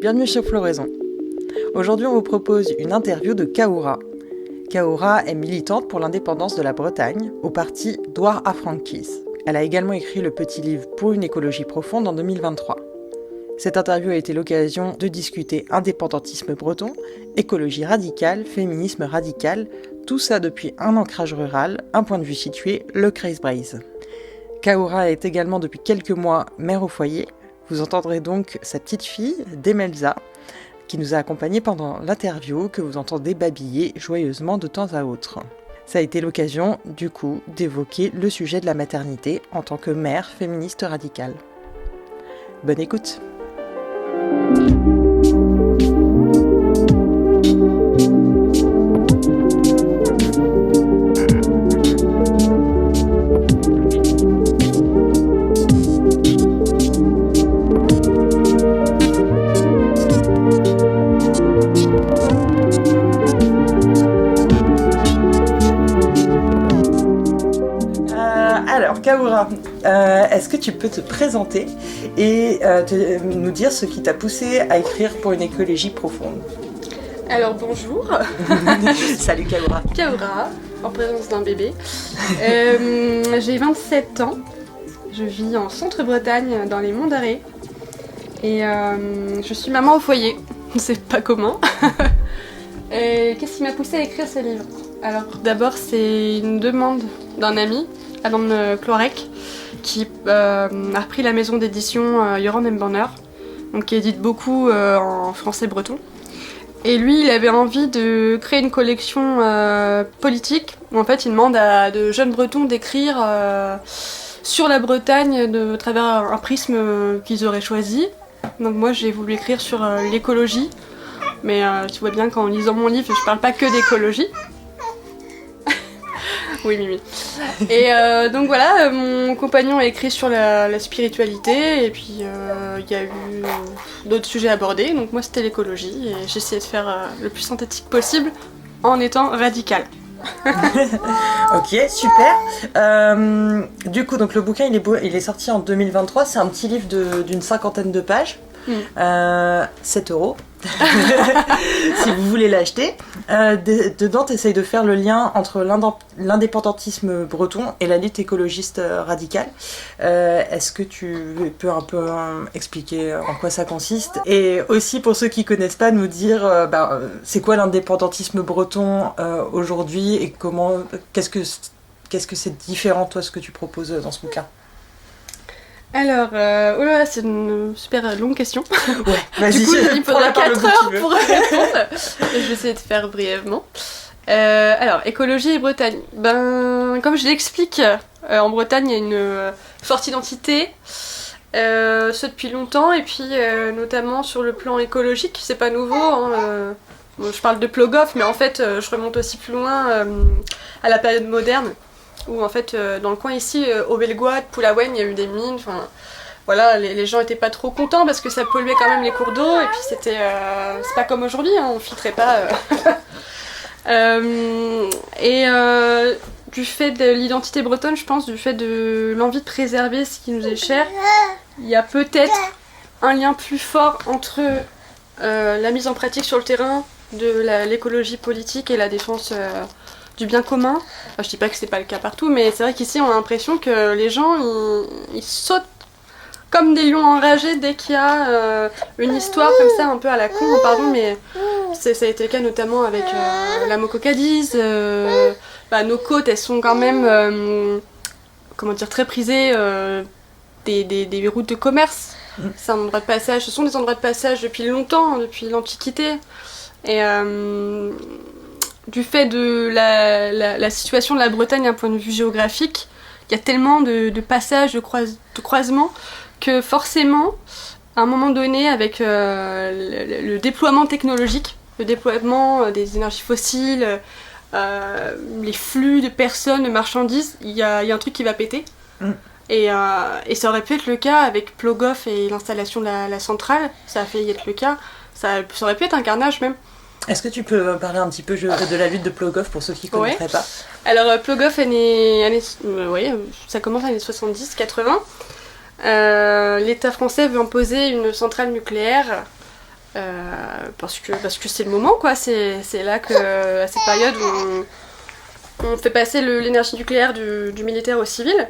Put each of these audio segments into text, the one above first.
bienvenue sur Floraison. Aujourd'hui, on vous propose une interview de Kaoura. Kaoura est militante pour l'indépendance de la Bretagne au parti Dwar a Frankis. Elle a également écrit le petit livre Pour une écologie profonde en 2023. Cette interview a été l'occasion de discuter indépendantisme breton, écologie radicale, féminisme radical, tout ça depuis un ancrage rural, un point de vue situé, le Creuse-Braise. Kaoura est également depuis quelques mois mère au foyer. Vous entendrez donc sa petite fille, Demelza, qui nous a accompagnés pendant l'interview, que vous entendez babiller joyeusement de temps à autre. Ça a été l'occasion, du coup, d'évoquer le sujet de la maternité en tant que mère féministe radicale. Bonne écoute! Alors, Kaoura, est-ce que tu peux te présenter et nous dire ce qui t'a poussé à écrire pour une écologie profonde? Alors bonjour. Salut Kaoura. Kaoura, en présence d'un bébé. J'ai 27 ans. Je vis en centre-Bretagne, dans les Monts d'Arrée. Et je suis maman au foyer. C'est pas commun. Et qu'est-ce qui m'a poussée à écrire ce livre? Alors d'abord, c'est une demande d'un ami, Adam Clorec, qui a repris la maison d'édition Yoran Banner, donc qui édite beaucoup en français breton. Et lui, il avait envie de créer une collection politique où en fait il demande à de jeunes bretons d'écrire sur la Bretagne de travers un prisme qu'ils auraient choisi. Donc moi j'ai voulu écrire sur l'écologie, mais tu vois bien qu'en lisant mon livre, je parle pas que d'écologie. Oui, Mimi. Et donc voilà, mon compagnon a écrit sur la spiritualité, et puis il y a eu d'autres sujets abordés, donc moi c'était l'écologie, et j'ai essayé de faire le plus synthétique possible en étant radicale. Ok, super. Du coup, donc le bouquin il est sorti en 2023, c'est un petit livre d'une 50aine de pages. 7 €. Si vous voulez l'acheter. Dedans, tu essayes de faire le lien entre l'indépendantisme breton et la lutte écologiste radicale. Est-ce que tu peux un peu expliquer en quoi ça consiste? Et aussi, pour ceux qui ne connaissent pas, nous dire c'est quoi l'indépendantisme breton aujourd'hui et qu'est-ce que c'est différent, toi, ce que tu proposes dans ce bouquin? Alors, c'est une super longue question. Ouais, vas-y. Du coup, il faudra 4 heures pour répondre. Je vais essayer de faire brièvement. Alors, écologie et Bretagne. Comme je l'explique, en Bretagne, il y a une forte identité, ce depuis longtemps, et puis notamment sur le plan écologique, c'est pas nouveau. Je parle de Plogoff, mais en fait, je remonte aussi plus loin à la période moderne. Où en fait, dans le coin ici, au Bellegoide, Poulaouen, il y a eu des mines, enfin voilà, les gens étaient pas trop contents parce que ça polluait quand même les cours d'eau, et puis c'est pas comme aujourd'hui, on filtrait pas. Du fait de l'identité bretonne, je pense, du fait de l'envie de préserver ce qui nous est cher, il y a peut-être un lien plus fort entre la mise en pratique sur le terrain de l'écologie politique et la défense du bien commun. Enfin, je dis pas que c'est pas le cas partout, mais c'est vrai qu'ici on a l'impression que les gens ils sautent comme des lions enragés dès qu'il y a une histoire comme ça un peu à la con, pardon, mais ça a été le cas notamment avec la Moco Cadiz. Nos côtes, elles sont quand même très prisées des routes de commerce. C'est un endroit de passage, ce sont des endroits de passage depuis longtemps, depuis l'Antiquité, et du fait de la situation de la Bretagne d'un point de vue géographique, il y a tellement de passages, de croisements, que forcément, à un moment donné, avec le déploiement technologique, le déploiement des énergies fossiles, les flux de personnes, de marchandises, il y a un truc qui va péter. Et ça aurait pu être le cas avec Plogoff et l'installation de la centrale, ça a failli être le cas, ça aurait pu être un carnage même. Est-ce que tu peux parler un petit peu de la lutte de Plogoff pour ceux qui ne connaîtraient pas? Alors Plogoff ça commence dans les années 70-80. L'État français veut imposer une centrale nucléaire parce que c'est le moment, quoi. C'est là que, à cette période où on fait passer l'énergie nucléaire du militaire au civil.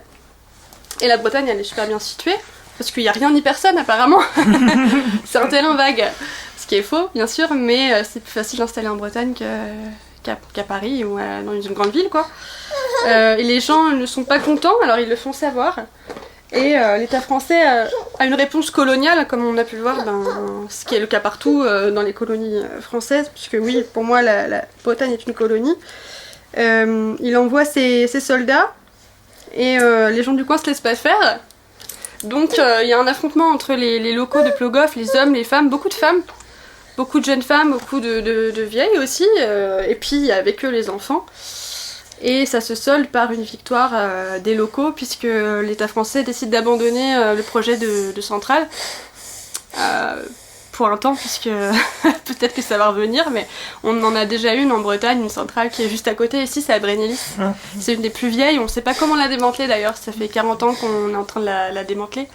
Et la Bretagne, elle est super bien située, parce qu'il n'y a rien ni personne, apparemment. C'est un terrain vague. Ce qui est faux, bien sûr, mais c'est plus facile d'installer en Bretagne qu'à Paris ou dans une grande ville, quoi. Et les gens ne sont pas contents, alors ils le font savoir. Et l'État français a une réponse coloniale, comme on a pu le voir, ce qui est le cas partout dans les colonies françaises, puisque oui, pour moi, la Bretagne est une colonie. Il envoie ses soldats, et les gens du coin se laissent pas faire. Donc il y a un affrontement entre les locaux de Plogoff, les hommes, les femmes, beaucoup de femmes, beaucoup de jeunes femmes, beaucoup de vieilles aussi, et puis avec eux les enfants. Et ça se solde par une victoire des locaux, puisque l'État français décide d'abandonner le projet de centrale pour un temps, puisque peut-être que ça va revenir, mais on en a déjà une en Bretagne, une centrale qui est juste à côté. Ici, c'est à Brennilis. C'est une des plus vieilles, on ne sait pas comment la démanteler d'ailleurs, ça fait 40 ans qu'on est en train de la démanteler.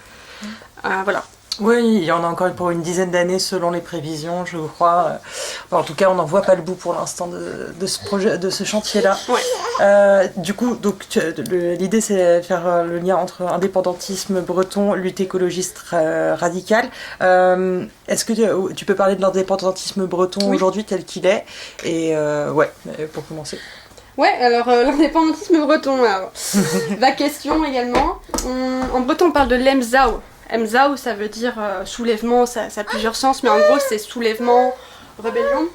Voilà. Oui, il y en a encore pour une dizaine d'années selon les prévisions, je crois. En tout cas, on n'en voit pas le bout pour l'instant de ce projet, de ce chantier-là. Ouais. Du coup, donc l'idée c'est de faire le lien entre indépendantisme breton, lutte écologiste radicale. Est-ce que tu peux parler de l'indépendantisme breton aujourd'hui tel qu'il est? Et ouais, pour commencer. Ouais, alors l'indépendantisme breton, alors, la question également. En breton, on parle de l'Emzao. Emzao, ça veut dire soulèvement, ça a plusieurs sens, mais en gros c'est soulèvement, rébellion.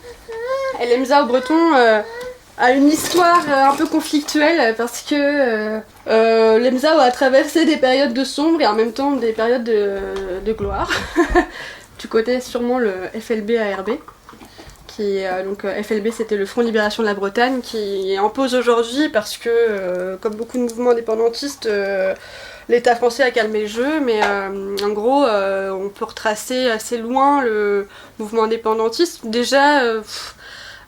Et l'Emzao breton a une histoire un peu conflictuelle parce que l'Emzao a traversé des périodes de sombre et en même temps des périodes de gloire. Tu connais sûrement le FLB-ARB. Donc FLB, c'était le Front Libération de la Bretagne, qui est en pause aujourd'hui parce que, comme beaucoup de mouvements indépendantistes, l'État français a calmé le jeu, mais en gros, on peut retracer assez loin le mouvement indépendantiste. Déjà,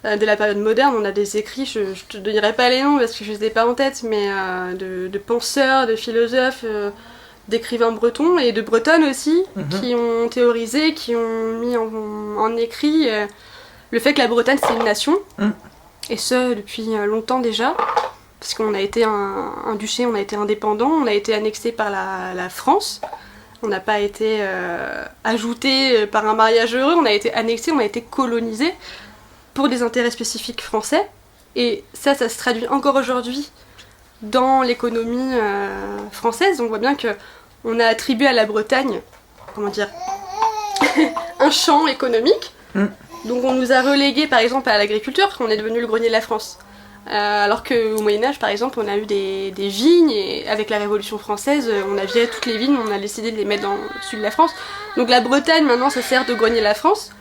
dès la période moderne, on a des écrits, je te dirai pas les noms parce que je les ai pas en tête, mais de penseurs, de philosophes, d'écrivains bretons et de bretonnes aussi, qui ont théorisé, qui ont mis en écrit le fait que la Bretagne c'est une nation, et ce depuis longtemps déjà. Parce qu'on a été un duché, on a été indépendant, on a été annexé par la France, on n'a pas été ajouté par un mariage heureux, on a été annexé, on a été colonisé pour des intérêts spécifiques français. Et ça se traduit encore aujourd'hui dans l'économie française. On voit bien qu'on a attribué à la Bretagne, comment dire, un champ économique. Donc on nous a relégués par exemple à l'agriculture, qu'on est devenu le grenier de la France. Alors qu'au Moyen-Âge, par exemple, on a eu des vignes, et avec la Révolution française, on a viré toutes les vignes, on a décidé de les mettre dans le sud de la France. Donc la Bretagne, maintenant, ça sert de grenier de la France.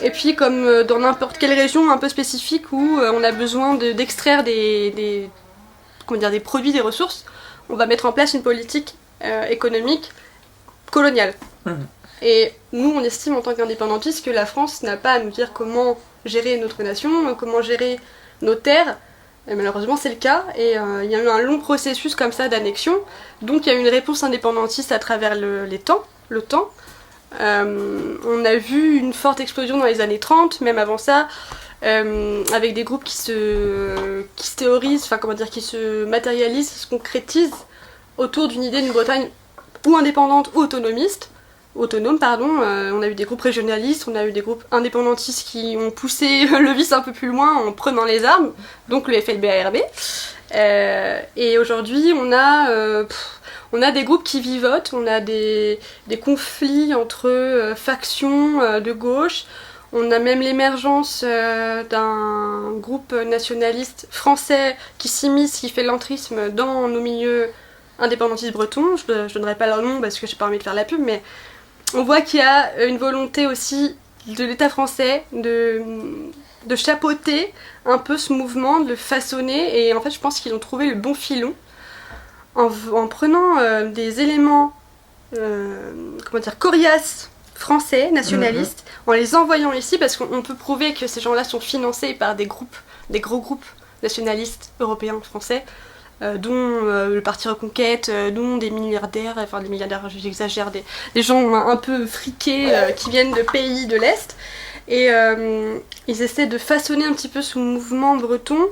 Et puis, comme dans n'importe quelle région un peu spécifique où on a besoin d'extraire des produits, des ressources, on va mettre en place une politique économique coloniale. Et nous, on estime en tant qu'indépendantistes que la France n'a pas à nous dire comment gérer notre nation, comment gérer nos terres. Et malheureusement c'est le cas, et il y a eu un long processus comme ça d'annexion, donc il y a eu une réponse indépendantiste à travers le temps. On a vu une forte explosion dans les années 30, même avant ça, avec des groupes qui se théorisent, enfin comment dire, qui se matérialisent, se concrétisent autour d'une idée d'une Bretagne ou indépendante ou autonome, on a eu des groupes régionalistes, on a eu des groupes indépendantistes qui ont poussé le vice un peu plus loin en prenant les armes, donc le FLB-ARB. Et aujourd'hui, on a des groupes qui vivotent, on a des conflits entre factions de gauche, on a même l'émergence d'un groupe nationaliste français qui s'immisce, qui fait l'entrisme dans nos milieux indépendantistes bretons. Je donnerai pas leur nom parce que j'ai pas envie de faire la pub, mais on voit qu'il y a une volonté aussi de l'État français de chapeauter un peu ce mouvement, de le façonner, et en fait je pense qu'ils ont trouvé le bon filon en prenant des éléments coriaces français, nationalistes, en les envoyant ici, parce qu'on peut prouver que ces gens-là sont financés par des gros groupes nationalistes européens, français, dont le Parti Reconquête, dont des milliardaires, enfin des milliardaires, j'exagère, des gens un peu friqués qui viennent de pays de l'Est. Et ils essaient de façonner un petit peu ce mouvement breton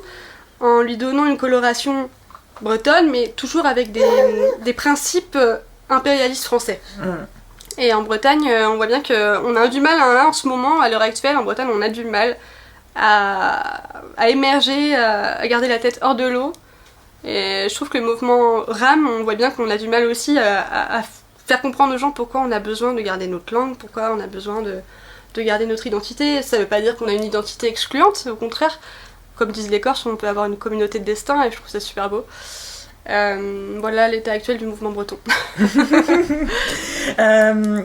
en lui donnant une coloration bretonne, mais toujours avec des principes impérialistes français. Et en Bretagne, on voit bien qu'on a du mal, en ce moment, à l'heure actuelle, en Bretagne, on a du mal à émerger, à garder la tête hors de l'eau. Et je trouve que le mouvement rame, on voit bien qu'on a du mal aussi à faire comprendre aux gens pourquoi on a besoin de garder notre langue, pourquoi on a besoin de garder notre identité. Ça veut pas dire qu'on a une identité excluante, au contraire. Comme disent les Corses, on peut avoir une communauté de destin et je trouve ça super beau. Voilà l'état actuel du mouvement breton.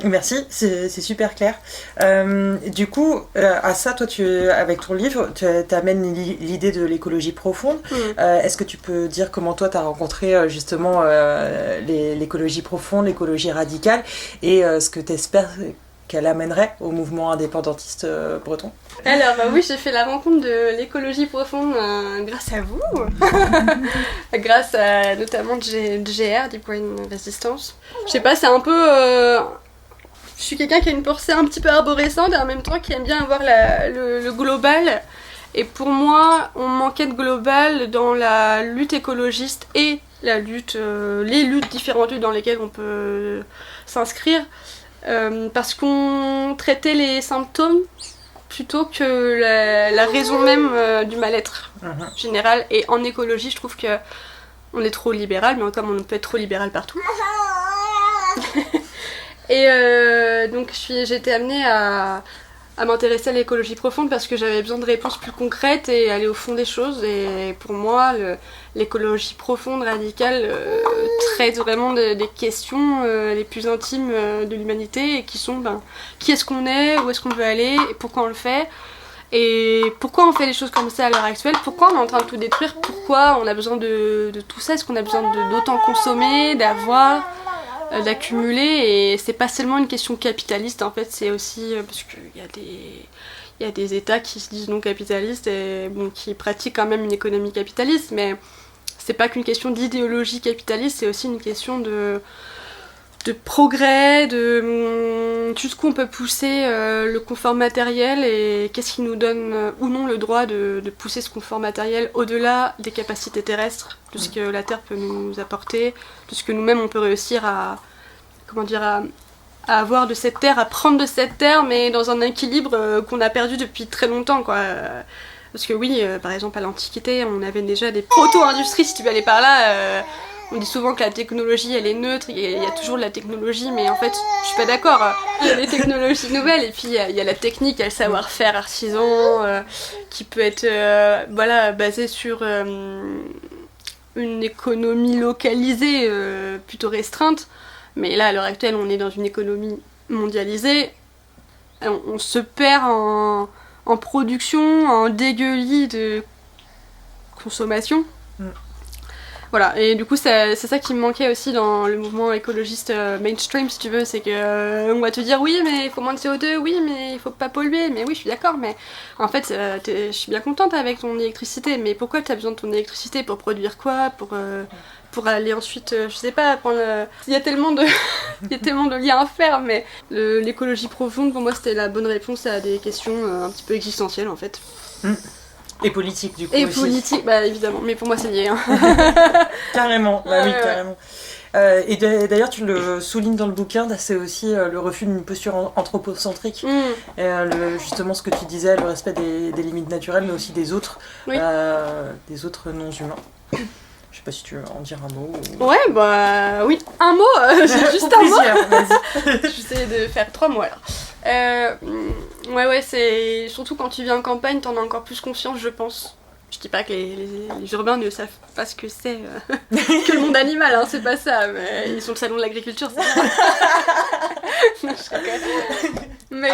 Merci, c'est super clair. Du coup, à ça, toi, avec ton livre, tu amènes l'idée de l'écologie profonde. Est-ce que tu peux dire comment toi, tu as rencontré justement l'écologie profonde, l'écologie radicale, et ce que tu espères qu'elle amènerait au mouvement indépendantiste breton? Alors oui, j'ai fait la rencontre de l'écologie profonde grâce à vous, grâce à notamment GR, Deep Brain Resistance. Je sais pas, c'est un peu... Je suis quelqu'un qui a une pensée un petit peu arborescente et en même temps qui aime bien avoir le global. Et pour moi, on manquait de global dans la lutte écologiste et les luttes différentes dans lesquelles on peut s'inscrire. Parce qu'on traitait les symptômes plutôt que la raison même du mal-être général. Et en écologie, je trouve que on est trop libéral, mais comme on peut être trop libéral partout. Et donc j'ai été amenée à m'intéresser à l'écologie profonde parce que j'avais besoin de réponses plus concrètes et aller au fond des choses. Et pour moi, l'écologie profonde, radicale, traite vraiment des questions les plus intimes de l'humanité et qui sont qui est-ce qu'on est, où est-ce qu'on veut aller, et pourquoi on le fait. Et pourquoi on fait les choses comme ça à l'heure actuelle, pourquoi on est en train de tout détruire, pourquoi on a besoin de tout ça, est-ce qu'on a besoin d'autant consommer, d'avoir, d'accumuler. Et c'est pas seulement une question capitaliste en fait, c'est aussi parce qu'il y a des États qui se disent non capitalistes et qui pratiquent quand même une économie capitaliste, mais c'est pas qu'une question d'idéologie capitaliste, c'est aussi une question de progrès, jusqu'où on peut pousser le confort matériel et qu'est-ce qui nous donne ou non le droit de pousser ce confort matériel au-delà des capacités terrestres, de ce que la Terre peut nous apporter, de ce que nous-mêmes on peut réussir à avoir de cette Terre, à prendre de cette Terre, mais dans un équilibre qu'on a perdu depuis très longtemps, quoi. Parce que oui, par exemple à l'Antiquité, on avait déjà des proto-industries, si tu veux aller par là. On dit souvent que la technologie elle est neutre, il y a toujours de la technologie, mais en fait je suis pas d'accord. Il y a des technologies nouvelles et puis il y a la technique, il y a le savoir-faire artisan qui peut être basé sur une économie localisée plutôt restreinte. Mais là à l'heure actuelle on est dans une économie mondialisée, on se perd en production, en dégueulis de consommation. Voilà, et du coup c'est ça qui me manquait aussi dans le mouvement écologiste mainstream, si tu veux, c'est que on va te dire oui mais il faut moins de CO2, oui mais il faut pas polluer, mais oui je suis d'accord, mais en fait je suis bien contente avec ton électricité, mais pourquoi tu as besoin de ton électricité, pour produire quoi, pour aller ensuite, je sais pas, prendre... Il y a tellement de liens à faire, mais l'écologie profonde pour moi c'était la bonne réponse à des questions un petit peu existentielles en fait. Et politique du coup et aussi. Et politique, bah évidemment, mais pour moi c'est lié. Hein. Carrément, bah oui, carrément. Et d'ailleurs tu le soulignes dans le bouquin, c'est aussi le refus d'une posture anthropocentrique. Et, justement ce que tu disais, le respect des limites naturelles, mais aussi des autres non-humains. Je sais pas si tu veux en dire un mot. Ou... Ouais, bah oui, un mot, c'est juste un mot. J'essaie de faire 3 mots alors. Ouais, c'est surtout quand tu vis en campagne, t'en as encore plus confiance, je pense. Je dis pas que les urbains ne savent pas ce que c'est que le monde animal, hein, c'est pas ça, mais ils sont le salon de l'agriculture, c'est ça. Mais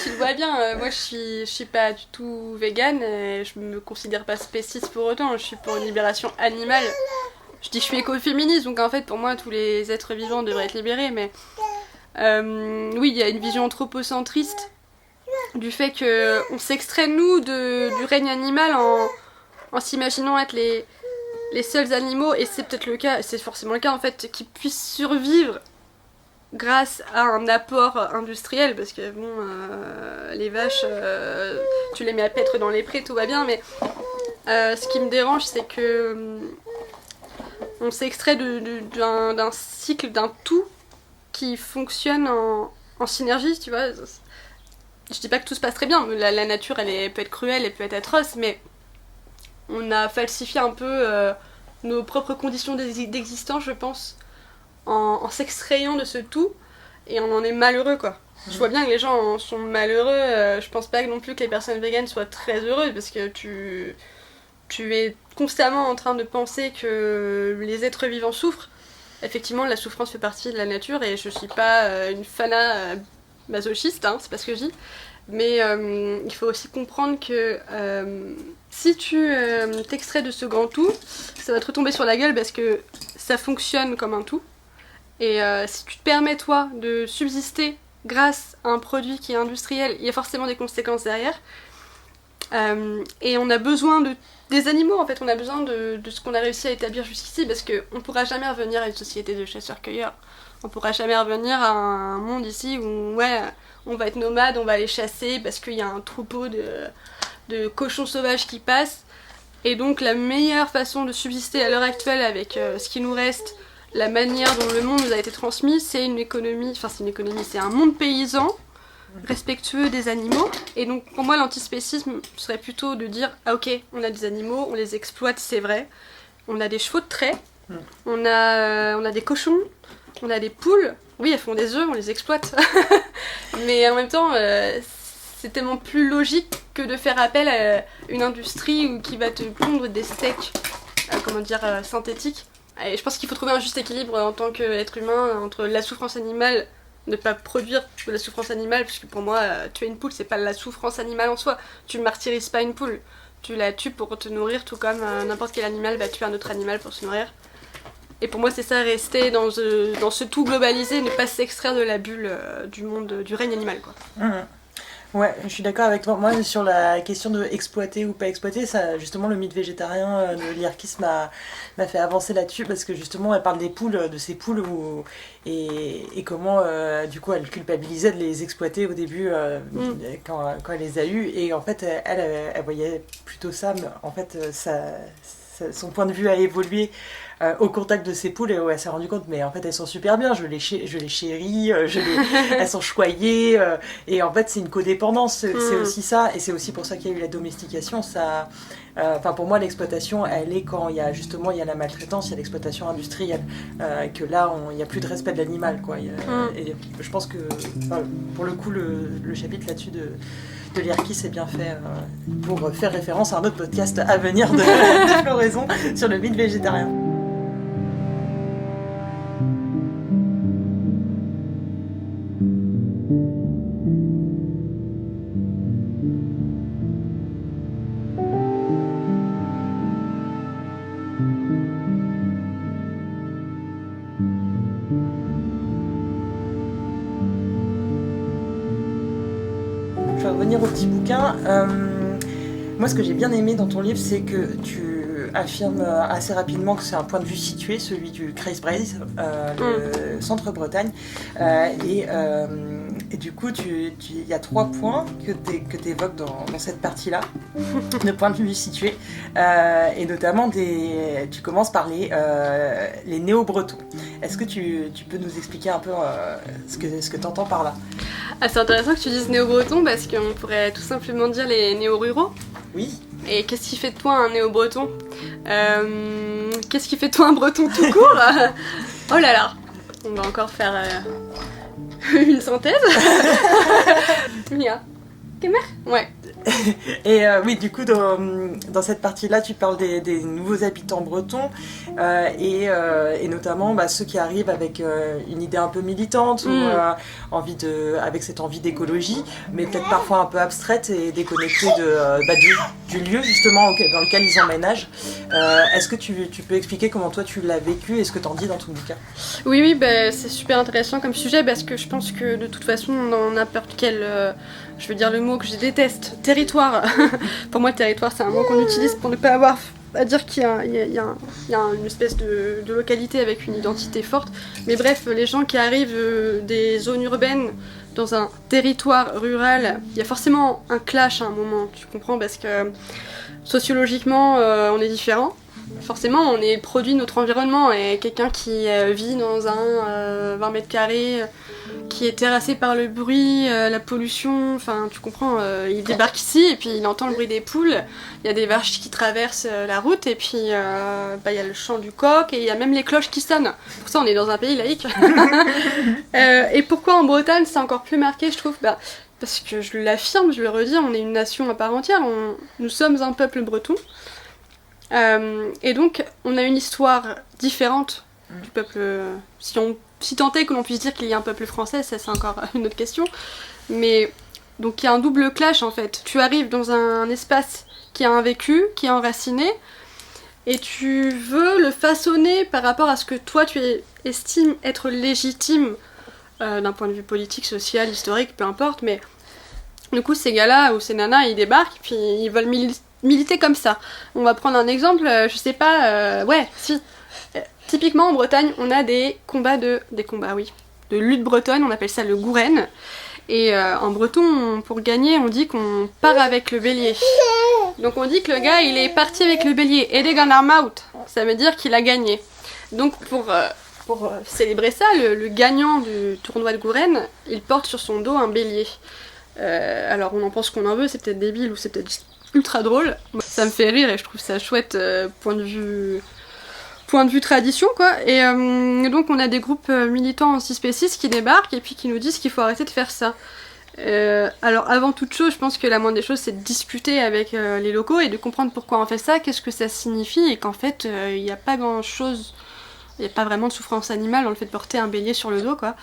tu le vois bien, moi je suis pas du tout végane, et je me considère pas spéciste pour autant, je suis pour une libération animale. Je dis que je suis écoféministe, donc en fait pour moi tous les êtres vivants devraient être libérés, mais oui, il y a une vision anthropocentriste du fait qu'on s'extrait nous du règne animal en s'imaginant être les seuls animaux, et c'est peut-être le cas, c'est forcément le cas en fait, qui puissent survivre grâce à un apport industriel, parce que bon, les vaches, tu les mets à paître dans les prés, tout va bien, mais ce qui me dérange, c'est que on s'extrait d'un cycle, d'un tout qui fonctionne en synergie, tu vois. Je dis pas que tout se passe très bien, la nature elle peut être cruelle, elle peut être atroce, mais on a falsifié un peu nos propres conditions d'existence, je pense, en s'extrayant de ce tout, et on en est malheureux, quoi. Je vois bien que les gens en sont malheureux, je pense pas non plus que les personnes véganes soient très heureuses, parce que tu es constamment en train de penser que les êtres vivants souffrent. Effectivement, la souffrance fait partie de la nature, et je suis pas une fana masochiste, hein, c'est pas ce que je dis, mais il faut aussi comprendre que si tu t'extrais de ce grand tout, ça va te retomber sur la gueule parce que ça fonctionne comme un tout. Et si tu te permets, toi, de subsister grâce à un produit qui est industriel, il y a forcément des conséquences derrière. Et on a besoin des animaux, en fait, on a besoin de ce qu'on a réussi à établir jusqu'ici, parce qu'on ne pourra jamais revenir à une société de chasseurs-cueilleurs. On ne pourra jamais revenir à un monde ici où, ouais, on va être nomade, on va aller chasser parce qu'il y a un troupeau de cochons sauvages qui passe. Et donc la meilleure façon de subsister à l'heure actuelle avec ce qui nous reste, la manière dont le monde nous a été transmis, c'est c'est un monde paysan, respectueux des animaux. Et donc pour moi l'antispécisme serait plutôt de dire, ah ok, on a des animaux, on les exploite, c'est vrai, on a des chevaux de trait, on a des cochons, on a des poules, oui elles font des œufs, on les exploite. Mais en même temps, c'est tellement plus logique que de faire appel à une industrie qui va te pondre des steaks, synthétiques. Et je pense qu'il faut trouver un juste équilibre en tant qu'être humain entre la souffrance animale, ne pas produire de la souffrance animale, puisque pour moi, tuer une poule, c'est pas la souffrance animale en soi. Tu martyrises pas une poule, tu la tues pour te nourrir, tout comme n'importe quel animal va tuer un autre animal pour se nourrir. Et pour moi, c'est ça, rester dans ce tout globalisé, ne pas s'extraire de la bulle du monde, du règne animal, quoi. Ouais, je suis d'accord avec toi. Moi, sur la question de exploiter ou pas exploiter, ça, justement, le mythe végétarien de Lierkis m'a fait avancer là-dessus, parce que justement, elle parle des poules, de ces poules et comment, du coup, elle culpabilisait de les exploiter au début quand elle les a eues. Et en fait, elle voyait plutôt ça, mais en fait, son point de vue a évolué au contact de ces poules, et elle s'est rendu compte, mais en fait elles sont super bien, je les chéris, elles sont choyées, et en fait c'est une codépendance, c'est aussi ça, et c'est aussi pour ça qu'il y a eu la domestication. Ça, pour moi l'exploitation elle est quand il y a la maltraitance, il y a l'exploitation industrielle, que là il n'y a plus de respect de l'animal, quoi. Et je pense que pour le coup le chapitre là-dessus de Lierkis est bien fait pour faire référence à un autre podcast à venir de Floraison sur le mythe végétarien. Je vais revenir au petit bouquin. Moi, ce que j'ai bien aimé dans ton livre, c'est que tu affirmes assez rapidement que c'est un point de vue situé, celui du Kreisbreizh, le centre-Bretagne. Et du coup, il y a 3 points que tu évoques dans cette partie-là, de point de vue situé. Et notamment, tu commences par les néo-bretons. Est-ce que tu peux nous expliquer un peu ce que tu entends par là ? Ah, c'est intéressant que tu dises néo-breton, parce qu'on pourrait tout simplement dire les néo-ruraux. Oui. Et qu'est-ce qui fait de toi un néo-breton ? Qu'est-ce qui fait de toi un breton tout court ? Oh là là, on va encore faire une synthèse. Mia. Ouais. Et oui, du coup, dans cette partie-là, tu parles des nouveaux habitants bretons et notamment ceux qui arrivent avec une idée un peu militante ou avec cette envie d'écologie, mais peut-être parfois un peu abstraite et déconnectée du lieu justement dans lequel ils emménagent. Est-ce que tu peux expliquer comment toi tu l'as vécu et ce que tu en dis dans ton bouquin ? Oui, c'est super intéressant comme sujet, parce que je pense que de toute façon, dans n'importe quel... je veux dire le mot que je déteste, territoire. Pour moi, territoire, c'est un mot qu'on utilise pour ne pas avoir à dire qu'il y a une espèce de localité avec une identité forte. Mais bref, les gens qui arrivent des zones urbaines dans un territoire rural, il y a forcément un clash à un moment, tu comprends, parce que sociologiquement, on est différents. Forcément, on est le produit de notre environnement, et quelqu'un qui vit dans un 20 mètres carrés, qui est terrassé par le bruit, la pollution, enfin tu comprends, il débarque ici et puis il entend le bruit des poules, il y a des vaches qui traversent la route et puis il y a le chant du coq et il y a même les cloches qui sonnent. Pour ça on est dans un pays laïque. Et pourquoi en Bretagne c'est encore plus marqué je trouve parce que je l'affirme, je le redis, on est une nation à part entière, nous sommes un peuple breton. Et donc on a une histoire différente du peuple, si tant est que l'on puisse dire qu'il y a un peuple français, ça c'est encore une autre question, mais donc il y a un double clash en fait. Tu arrives dans un espace qui a un vécu, qui est enraciné, et tu veux le façonner par rapport à ce que toi tu estimes être légitime d'un point de vue politique, social, historique, peu importe, mais du coup ces gars-là ou ces nanas ils débarquent puis ils veulent militer comme ça. On va prendre un exemple, je sais pas, typiquement en Bretagne, on a des combats de lutte bretonne, on appelle ça le gouren. Et en breton, pour gagner, on dit qu'on part avec le bélier. Donc on dit que le gars, il est parti avec le bélier. Et les out, ça veut dire qu'il a gagné. Donc pour célébrer ça, le gagnant du tournoi de gouren, il porte sur son dos un bélier. Alors on en pense qu'on en veut, c'est peut-être débile ou c'est peut-être ultra drôle. Ça me fait rire et je trouve ça chouette point de vue tradition quoi. Et donc on a des groupes militants antispécistes qui débarquent et puis qui nous disent qu'il faut arrêter de faire ça. Alors avant toute chose, je pense que la moindre des choses c'est de discuter avec les locaux et de comprendre pourquoi on fait ça, qu'est-ce que ça signifie et qu'en fait il n'y a pas grand chose, il n'y a pas vraiment de souffrance animale dans le fait de porter un bélier sur le dos quoi.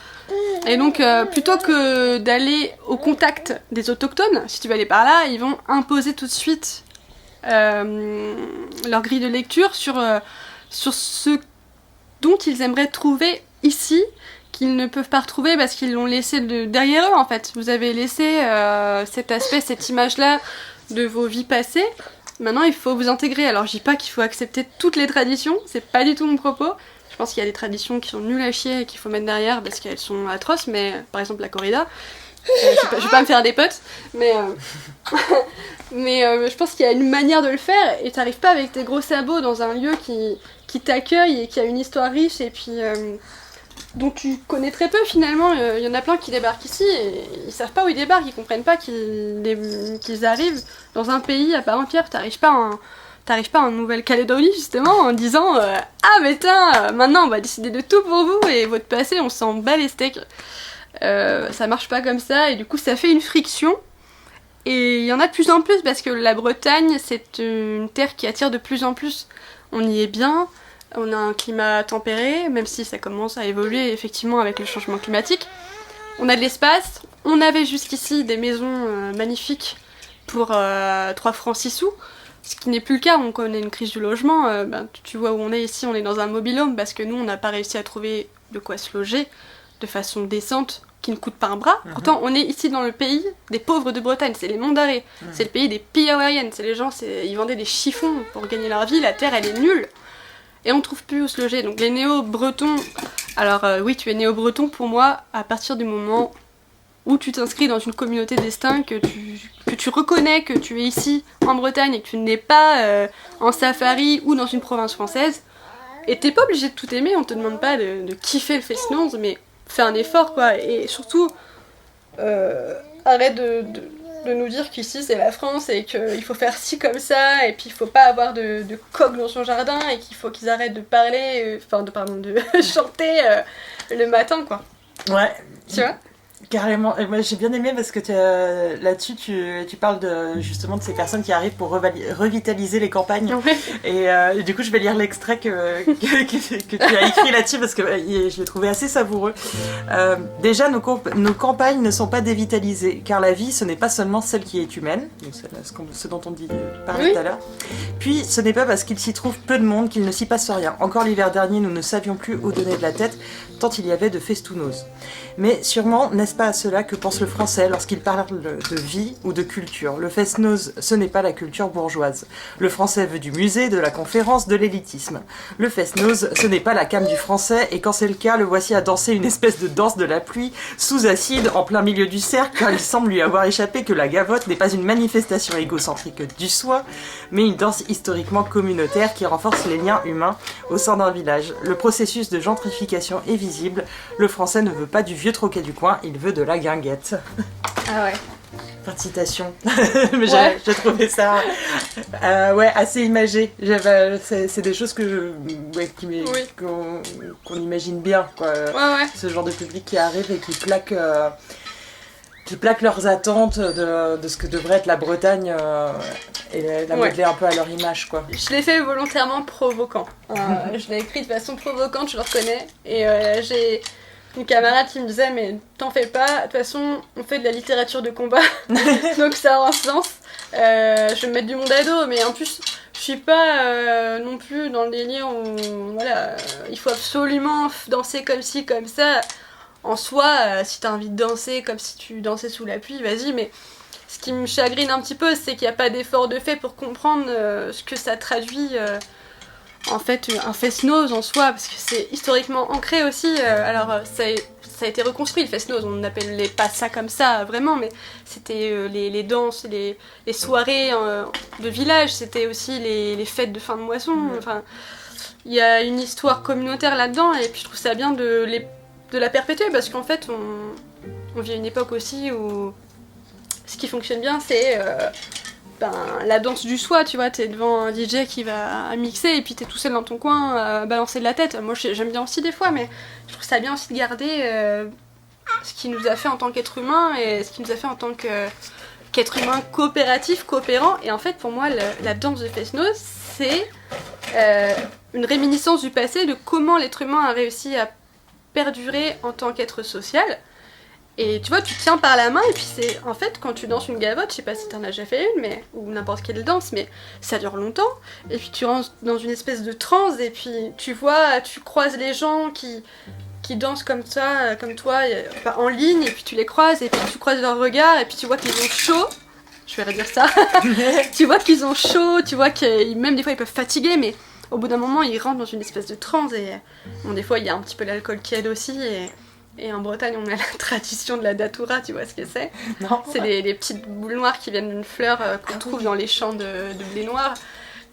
Et donc plutôt que d'aller au contact des autochtones, si tu veux aller par là, ils vont imposer tout de suite leur grille de lecture sur ce dont ils aimeraient trouver ici, qu'ils ne peuvent pas retrouver parce qu'ils l'ont laissé derrière eux en fait. Vous avez laissé cet aspect, cette image-là de vos vies passées. Maintenant il faut vous intégrer. Alors je dis pas qu'il faut accepter toutes les traditions, c'est pas du tout mon propos. Je pense qu'il y a des traditions qui sont nulles à chier et qu'il faut mettre derrière parce qu'elles sont atroces, mais par exemple la corrida, je vais pas me faire des potes, mais je pense qu'il y a une manière de le faire et t'arrives pas avec tes gros sabots dans un lieu qui t'accueille et qui a une histoire riche et puis dont tu connais très peu finalement. Il y en a plein qui débarquent ici et ils savent pas où ils débarquent, ils comprennent pas qu'ils arrivent dans un pays à part entière. T'arrives pas en Nouvelle-Calédonie justement en disant ah mais tiens, maintenant on va décider de tout pour vous et votre passé on s'en bat les steaks. Ça marche pas comme ça et du coup ça fait une friction et il y en a de plus en plus parce que la Bretagne c'est une terre qui attire de plus en plus. On y est bien, on a un climat tempéré, même si ça commence à évoluer effectivement avec le changement climatique. On a de l'espace, on avait jusqu'ici des maisons magnifiques pour 3 francs 6 sous. Ce qui n'est plus le cas, on connaît une crise du logement, tu vois où on est ici, on est dans un mobil-home parce que nous on n'a pas réussi à trouver de quoi se loger de façon décente, qui ne coûte pas un bras. Pourtant on est ici dans le pays des pauvres de Bretagne, c'est les Monts d'Arrée, c'est le pays des Piawaiennes, c'est les gens, ils vendaient des chiffons pour gagner leur vie, la terre elle est nulle. Et on trouve plus où se loger, donc les néo-bretons, alors oui tu es néo-breton pour moi à partir du moment où tu t'inscris dans une communauté destin, que tu reconnais que tu es ici en Bretagne et que tu n'es pas en safari ou dans une province française. Et t'es pas obligé de tout aimer, on te demande pas de kiffer le Fest-Noz, mais fais un effort quoi. Et surtout, arrête de nous dire qu'ici c'est la France et qu'il faut faire ci comme ça, et puis il faut pas avoir de coq dans son jardin et qu'il faut qu'ils arrêtent de parler, de chanter le matin quoi. Ouais. Tu vois ? Carrément, et moi j'ai bien aimé parce que là-dessus tu parles justement de ces personnes qui arrivent pour revitaliser les campagnes. Ouais. Et du coup je vais lire l'extrait que tu as écrit là-dessus parce que je l'ai trouvé assez savoureux. Déjà nos campagnes ne sont pas dévitalisées car la vie ce n'est pas seulement celle qui est humaine, donc ce dont on parlait tout à l'heure. Puis ce n'est pas parce qu'il s'y trouve peu de monde qu'il ne s'y passe rien. Encore l'hiver dernier nous ne savions plus où donner de la tête tant il y avait de festounoses. Mais sûrement n'est-ce n'est-ce pas à cela que pense le français lorsqu'il parle de vie ou de culture? Le fest-noz, ce n'est pas la culture bourgeoise. Le français veut du musée, de la conférence, de l'élitisme. Le fest-noz, ce n'est pas la came du français, et quand c'est le cas, le voici à danser une espèce de danse de la pluie, sous acide, en plein milieu du cercle, car il semble lui avoir échappé que la gavotte n'est pas une manifestation égocentrique du soi, mais une danse historiquement communautaire qui renforce les liens humains au sein d'un village. Le processus de gentrification est visible. Le français ne veut pas du vieux troquet du coin, il veut de la guinguette. Ah ouais. Fin de citation. Mais j'ai trouvé ça assez imagé. C'est des choses qu'on imagine bien, quoi. Ouais. Ce genre de public qui arrive et qui plaquent leurs attentes de ce que devrait être la Bretagne et la modeler un peu à leur image, quoi. Je l'ai fait volontairement provoquant. Je l'ai écrit de façon provocante, je le reconnais. Et j'ai une camarade qui me disait mais t'en fais pas, de toute façon on fait de la littérature de combat, donc ça a un sens. Je vais me mettre du monde à dos, mais en plus je suis pas non plus dans le délire où il faut absolument danser comme ci, comme ça. En soi, si t'as envie de danser comme si tu dansais sous la pluie, vas-y, mais ce qui me chagrine un petit peu, c'est qu'il n'y a pas d'effort de fait pour comprendre ce que ça traduit, en fait, un fest-noz en soi, parce que c'est historiquement ancré aussi. Ça a été reconstruit, le fest-noz, on n'appelait pas ça comme ça, vraiment, mais c'était les danses, les soirées de village, c'était aussi les fêtes de fin de moisson, enfin, il y a une histoire communautaire là-dedans, et puis je trouve ça bien de la perpétuer, parce qu'en fait on vit à une époque aussi où ce qui fonctionne bien c'est la danse du soi, tu vois, t'es devant un DJ qui va mixer et puis t'es tout seul dans ton coin à balancer de la tête. Moi j'aime bien aussi des fois, mais je trouve ça bien aussi de garder ce qui nous a fait en tant qu'être humain et ce qui nous a fait en tant qu'être humain coopératif, coopérant. Et en fait pour moi la danse de fest-noz c'est une réminiscence du passé, de comment l'être humain a réussi à perdurer en tant qu'être social. Et tu vois, tu tiens par la main et puis c'est... En fait, quand tu danses une gavotte, je sais pas si t'en as déjà fait une, ou n'importe quelle danse, mais ça dure longtemps. Et puis tu rentres dans une espèce de transe et puis tu croises les gens qui dansent comme ça, comme toi, en ligne, et puis tu les croises et puis tu croises leurs regards et puis tu vois qu'ils ont chaud. Je vais redire ça. Tu vois qu'ils ont chaud, tu vois que même des fois ils peuvent fatiguer, mais au bout d'un moment, ils rentrent dans une espèce de transe et bon, des fois, il y a un petit peu l'alcool qui aide aussi et en Bretagne, on a la tradition de la datura, tu vois ce que c'est? Non. C'est des petites boules noires qui viennent d'une fleur qu'on trouve dans les champs de blé noir.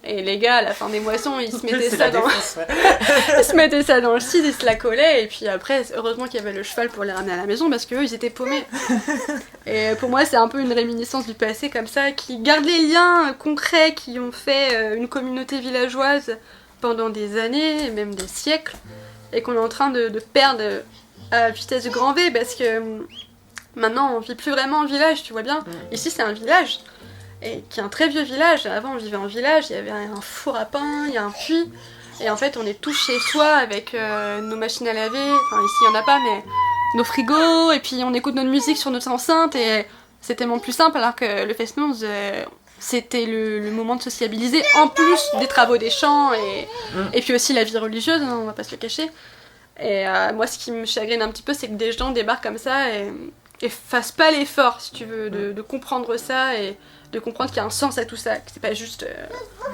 Et les gars, à la fin des moissons, ils se mettaient ça dans... ils se mettaient ça dans le cid, ils se la collaient, et puis après, heureusement qu'il y avait le cheval pour les ramener à la maison, parce qu'eux, ils étaient paumés. Et pour moi, c'est un peu une réminiscence du passé, comme ça, qui garde les liens concrets qui ont fait une communauté villageoise pendant des années, et même des siècles, et qu'on est en train de perdre à vitesse de grand V, parce que maintenant, on vit plus vraiment en village, tu vois bien. Ici, c'est un village. Et qui est un très vieux village. Avant on vivait en village, il y avait un four à pain, il y a un puits, et en fait on est tous chez soi avec nos machines à laver, enfin ici il n'y en a pas, mais nos frigos, et puis on écoute notre musique sur notre enceinte, et c'est tellement plus simple, alors que le fest-noz c'était le moment de sociabiliser, en plus des travaux des champs, et puis aussi la vie religieuse, hein, on va pas se le cacher. Et moi ce qui me chagrine un petit peu, c'est que des gens débarquent comme ça et fassent pas l'effort, si tu veux, de comprendre ça, et de comprendre qu'il y a un sens à tout ça, que c'est pas juste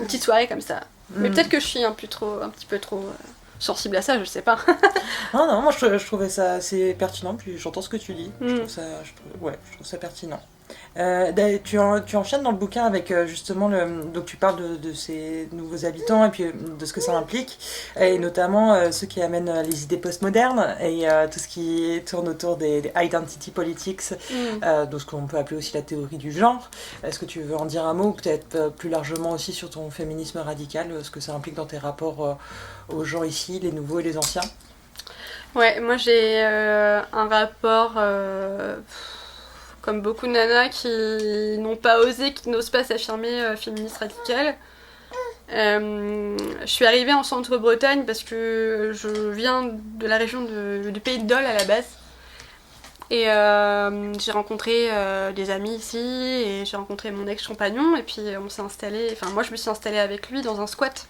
une petite soirée comme ça. Mais peut-être que je suis un petit peu trop sensible à ça, je sais pas. Non, moi je trouvais ça assez pertinent, puis j'entends ce que tu dis. Je trouve ça pertinent. Tu enchaînes dans le bouquin avec justement donc tu parles de ces nouveaux habitants et puis de ce que ça implique, et notamment ceux qui amènent les idées postmodernes et tout ce qui tourne autour des identity politics, donc ce qu'on peut appeler aussi la théorie du genre. Est-ce que tu veux en dire un mot, ou peut-être plus largement aussi sur ton féminisme radical, ce que ça implique dans tes rapports aux gens ici, les nouveaux et les anciens? Ouais, moi j'ai un rapport... comme beaucoup de nanas qui n'ont pas osé, qui n'osent pas s'affirmer féministe radicale. Je suis arrivée en Centre-Bretagne parce que je viens de la région du Pays de Dole à la base. Et j'ai rencontré des amis ici, et j'ai rencontré mon ex-compagnon, et puis on s'est installé, enfin moi je me suis installée avec lui dans un squat.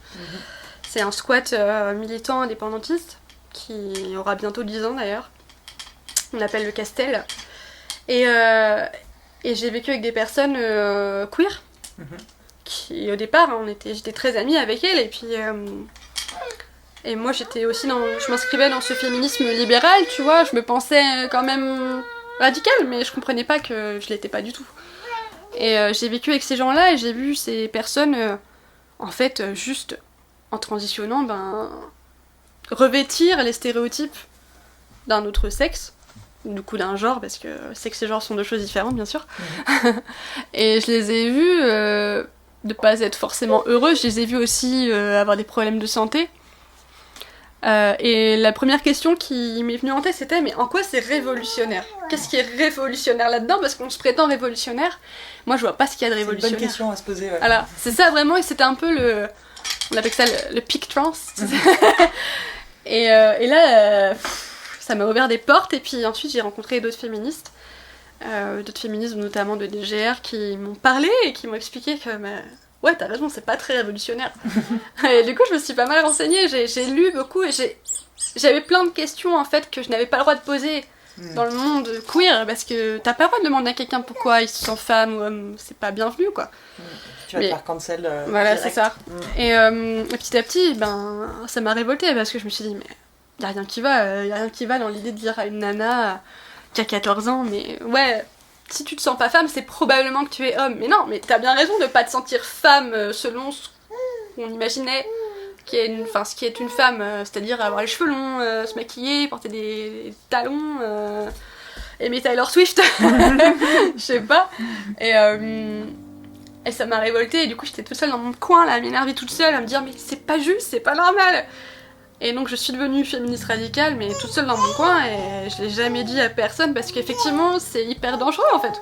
C'est un squat militant indépendantiste, qui aura bientôt 10 ans d'ailleurs. On l'appelle le Castel. Et j'ai vécu avec des personnes queer, qui au départ, j'étais très amie avec elles, et puis... et moi je m'inscrivais dans ce féminisme libéral, tu vois, je me pensais quand même radicale, mais je comprenais pas que je l'étais pas du tout. Et j'ai vécu avec ces gens-là, et j'ai vu ces personnes, en fait, juste en transitionnant, revêtir les stéréotypes d'un autre sexe, du coup d'un genre, parce que sexe et genre sont deux choses différentes, bien sûr. Et je les ai vus ne pas être forcément heureux, je les ai vus aussi avoir des problèmes de santé. Et la première question qui m'est venue en tête, c'était mais en quoi c'est révolutionnaire ? Qu'est-ce qui est révolutionnaire là-dedans ? Parce qu'on se prétend révolutionnaire. Moi, je vois pas ce qu'il y a de révolutionnaire. C'est une bonne question à se poser. Ouais. Alors, c'est ça vraiment, et c'était un peu on appelle ça le peak trance. Et là, ça m'a ouvert des portes, et puis ensuite j'ai rencontré d'autres féministes notamment de DGR, qui m'ont parlé et qui m'ont expliqué que ouais, t'as raison, c'est pas très révolutionnaire. Et du coup, je me suis pas mal renseignée, j'ai lu beaucoup, et j'avais plein de questions en fait que je n'avais pas le droit de poser dans le monde queer, parce que t'as pas le droit de demander à quelqu'un pourquoi il se sent femme ou homme, c'est pas bienvenu quoi. Tu vas te faire cancel. Voilà, direct. c'est ça. Et petit à petit, ça m'a révoltée, parce que je me suis dit, mais y a rien qui va dans l'idée de dire à une nana qui a 14 ans, mais ouais, si tu te sens pas femme, c'est probablement que tu es homme. Mais non, mais t'as bien raison de pas te sentir femme selon ce qu'on imaginait ce qui est une femme, c'est-à-dire avoir les cheveux longs, se maquiller, porter des talons, aimer Taylor Swift, je sais pas. Et ça m'a révoltée, et du coup j'étais toute seule dans mon coin là, à m'énerver toute seule, à me dire mais c'est pas juste, c'est pas normal. Et donc je suis devenue féministe radicale, mais toute seule dans mon coin, et je l'ai jamais dit à personne, parce qu'effectivement c'est hyper dangereux en fait.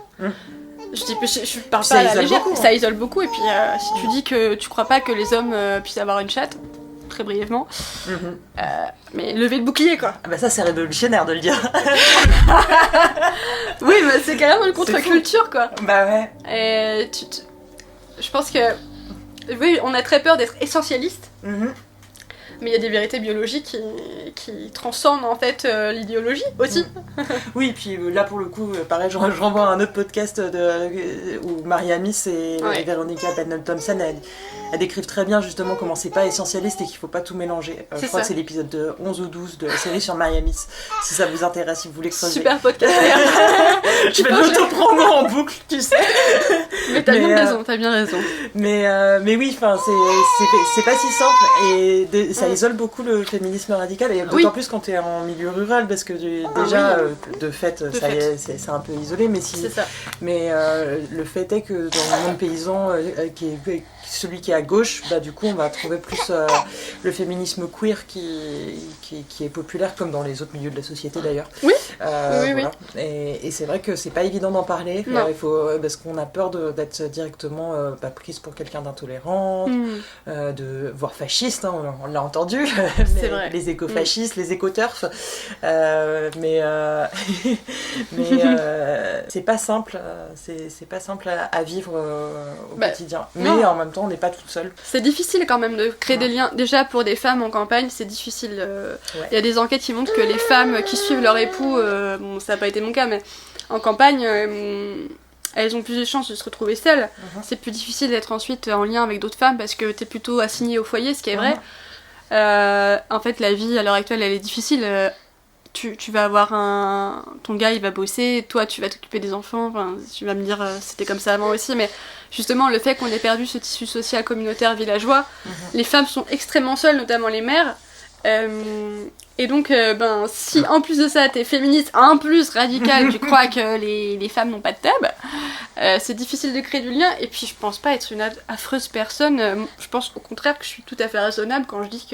Je parle pas à la légère, ça isole beaucoup, et puis si tu dis que tu crois pas que les hommes puissent avoir une chatte, très brièvement, mais lever le bouclier quoi. Ah bah ça c'est révolutionnaire de le dire. Oui, mais c'est carrément une contre-culture quoi. Bah ouais. Et je pense que oui, on a très peur d'être essentialiste. Mais il y a des vérités biologiques qui transcendent en fait l'idéologie aussi. Oui, puis là pour le coup, pareil, je renvoie à un autre podcast où Maria Miss et Veronica Benham-Thompson elles décrivent très bien justement comment c'est pas essentialiste et qu'il faut pas tout mélanger. Je crois que c'est l'épisode 11 ou 12 de la série sur Maria Miss, si ça vous intéresse, si vous voulez creuser. Super podcast. Je vais l'auto-promo en boucle, tu sais. Mais t'as bien raison. Mais oui, c'est pas si simple, et ça isole beaucoup le féminisme radical, et d'autant plus quand t'es en milieu rural, parce que déjà de fait c'est un peu isolé, mais le fait est que dans le monde paysan celui qui est à gauche, du coup on va trouver plus le féminisme queer qui est populaire, comme dans les autres milieux de la société d'ailleurs. Oui. Voilà. Et c'est vrai que c'est pas évident d'en parler, parce qu'on a peur d'être directement prise pour quelqu'un d'intolérant, voire fasciste, hein, on l'a entendu. C'est vrai. Les écofascistes, les écoturfs, mais c'est pas simple, c'est pas simple à vivre au quotidien. Mais en même temps, on n'est pas toute seule. C'est difficile quand même de créer des liens. Déjà pour des femmes en campagne, c'est difficile. Y a des enquêtes qui montrent que les femmes qui suivent leur époux, bon ça n'a pas été mon cas, mais en campagne, elles ont plus de chances de se retrouver seules. C'est plus difficile d'être ensuite en lien avec d'autres femmes, parce que t'es plutôt assignée au foyer, ce qui est vrai. En fait, la vie à l'heure actuelle, elle est difficile. Tu vas avoir ton gars, il va bosser, toi tu vas t'occuper des enfants, tu vas me dire c'était comme ça avant aussi, mais justement le fait qu'on ait perdu ce tissu social communautaire villageois, les femmes sont extrêmement seules, notamment les mères, et donc si en plus de ça t'es féministe, en plus radicale, tu crois que les femmes n'ont pas de tab, c'est difficile de créer du lien. Et puis je pense pas être une affreuse personne, je pense au contraire que je suis tout à fait raisonnable quand je dis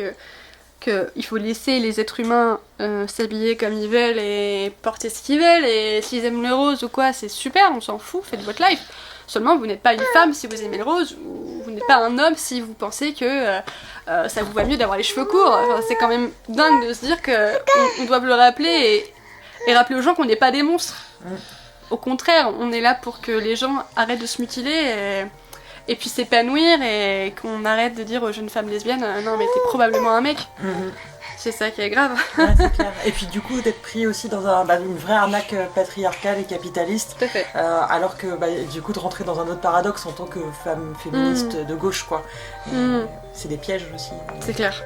qu'il faut laisser les êtres humains s'habiller comme ils veulent et porter ce qu'ils veulent, et s'ils aiment le rose ou quoi, c'est super, on s'en fout, faites votre life. Seulement, vous n'êtes pas une femme si vous aimez le rose, ou vous n'êtes pas un homme si vous pensez que ça vous va mieux d'avoir les cheveux courts. Enfin, c'est quand même dingue de se dire qu'on doit le rappeler, et rappeler aux gens qu'on n'est pas des monstres. Au contraire, on est là pour que les gens arrêtent de se mutiler et puis s'épanouir, et qu'on arrête de dire aux jeunes femmes lesbiennes non mais t'es probablement un mec. C'est ça qui est grave. Ouais, c'est clair. Et puis du coup d'être pris aussi dans une vraie arnaque patriarcale et capitaliste, Tout à fait. alors que du coup de rentrer dans un autre paradoxe en tant que femme féministe de gauche quoi. C'est des pièges aussi. C'est clair.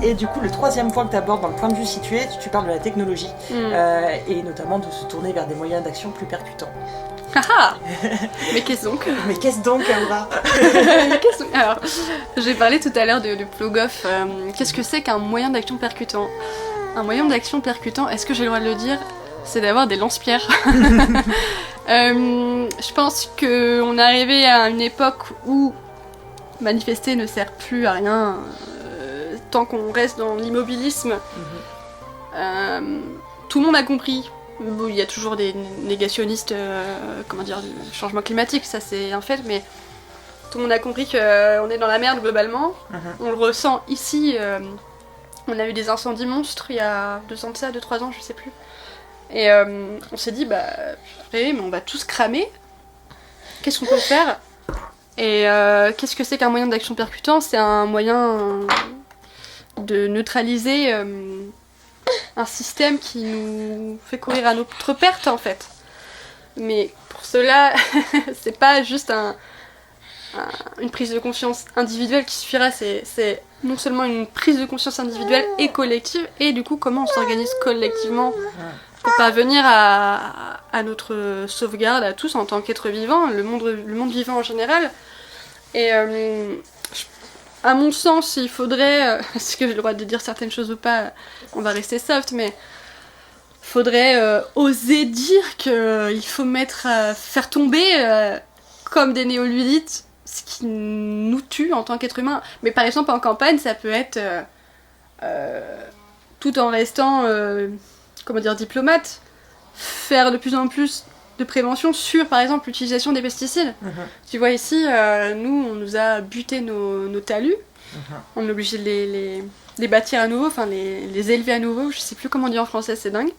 Et du coup, le troisième point que tu abordes dans le point de vue situé, tu parles de la technologie, et notamment de se tourner vers des moyens d'action plus percutants. Ah. Mais qu'est-ce donc? Mais qu'est-ce donc, Kaoura? Alors, j'ai parlé tout à l'heure de Plogoff. Qu'est-ce que c'est qu'un moyen d'action percutant? Un moyen d'action percutant, est-ce que j'ai le droit de le dire? C'est d'avoir des lance-pierres. Je pense qu'on est arrivé à une époque où manifester ne sert plus à rien. Tant qu'on reste dans l'immobilisme, tout le monde a compris. Bon, il y a toujours des négationnistes, du changement climatique, ça c'est un fait, mais tout le monde a compris qu'on est dans la merde globalement. On le ressent ici. On a eu des incendies monstres il y a 2 ans de ça, 2-3 ans, je sais plus. Et on s'est dit, mais on va tous cramer. Qu'est-ce qu'on peut faire? Et qu'est-ce que c'est qu'un moyen d'action percutant? C'est un moyen de neutraliser un système qui nous fait courir à notre perte en fait. Mais pour cela, c'est pas juste une prise de conscience individuelle qui suffira, c'est non seulement une prise de conscience individuelle et collective, et du coup comment on s'organise collectivement pour parvenir à notre sauvegarde à tous en tant qu'être vivant, le monde vivant en général. Et à mon sens, il faudrait, est-ce que j'ai le droit de dire certaines choses ou pas, on va rester soft, mais faudrait oser dire qu'il faut faire tomber comme des néoludites ce qui nous tue en tant qu'être humain. Mais par exemple en campagne, ça peut être tout en restant, diplomate, faire de plus en plus de prévention sur, par exemple, l'utilisation des pesticides. Tu vois ici, nous, on nous a buté nos talus. On est obligé de les bâtir à nouveau, enfin les élever à nouveau. Je sais plus comment on dit en français, c'est dingue.